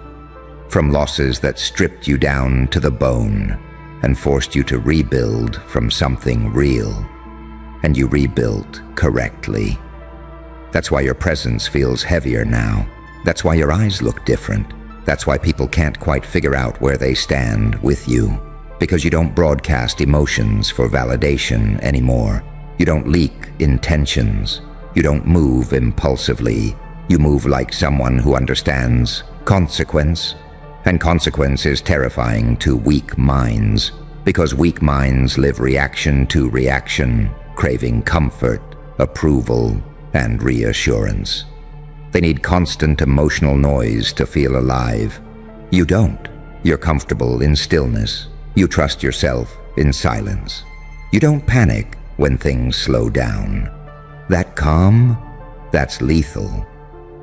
From losses that stripped you down to the bone and forced you to rebuild from something real. And you rebuilt correctly. That's why your presence feels heavier now. That's why your eyes look different. That's why people can't quite figure out where they stand with you. Because you don't broadcast emotions for validation anymore. You don't leak intentions. You don't move impulsively. You move like someone who understands consequence. And consequence is terrifying to weak minds. Because weak minds live reaction to reaction, craving comfort, approval, and reassurance. They need constant emotional noise to feel alive. You don't. You're comfortable in stillness. You trust yourself in silence. You don't panic when things slow down. That calm, that's lethal,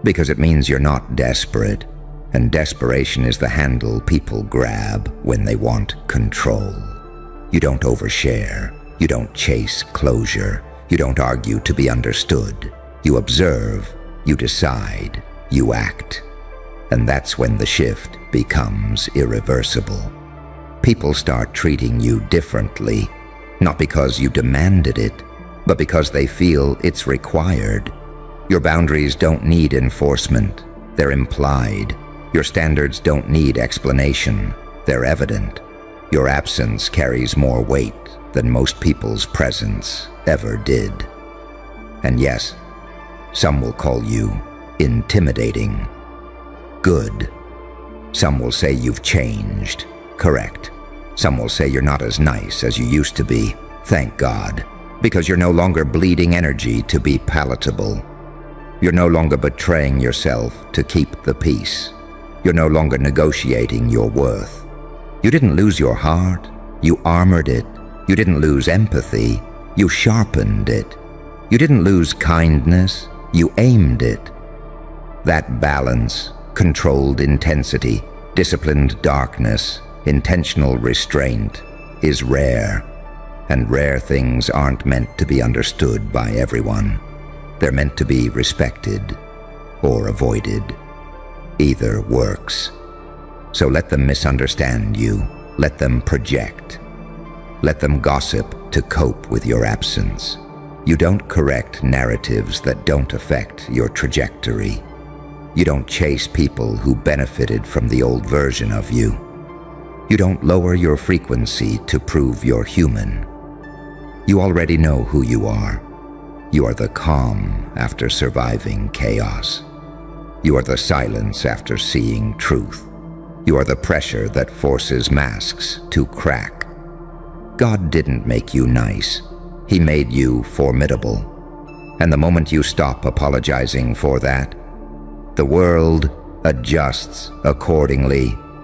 because it means you're not desperate, and desperation is the handle people grab when they want control. You don't overshare. You don't chase closure. You don't argue to be understood. You observe. You decide, you act, and that's when the shift becomes irreversible. People start treating you differently, not because you demanded it, but because they feel it's required. Your boundaries don't need enforcement, they're implied. Your standards don't need explanation, they're evident. Your absence carries more weight than most people's presence ever did. And yes, some will call you intimidating. Good. Some will say you've changed. Correct. Some will say you're not as nice as you used to be. Thank God. Because you're no longer bleeding energy to be palatable. You're no longer betraying yourself to keep the peace. You're no longer negotiating your worth. You didn't lose your heart. You armored it. You didn't lose empathy. You sharpened it. You didn't lose kindness. You aimed it. That balance, Controlled intensity, disciplined darkness, intentional restraint is rare, and rare things aren't meant to be understood by everyone. They're meant to be respected or avoided. Either works. So let them misunderstand you. Let them project. Let them gossip to cope with your absence. You don't correct narratives that don't affect your trajectory. You don't chase people who benefited from the old version of you. You don't lower your frequency to prove you're human. You already know who you are. You are the calm after surviving chaos. You are the silence after seeing truth. You are the pressure that forces masks to crack. God didn't make you nice. He made you formidable. And the moment you stop apologizing for that, the world adjusts accordingly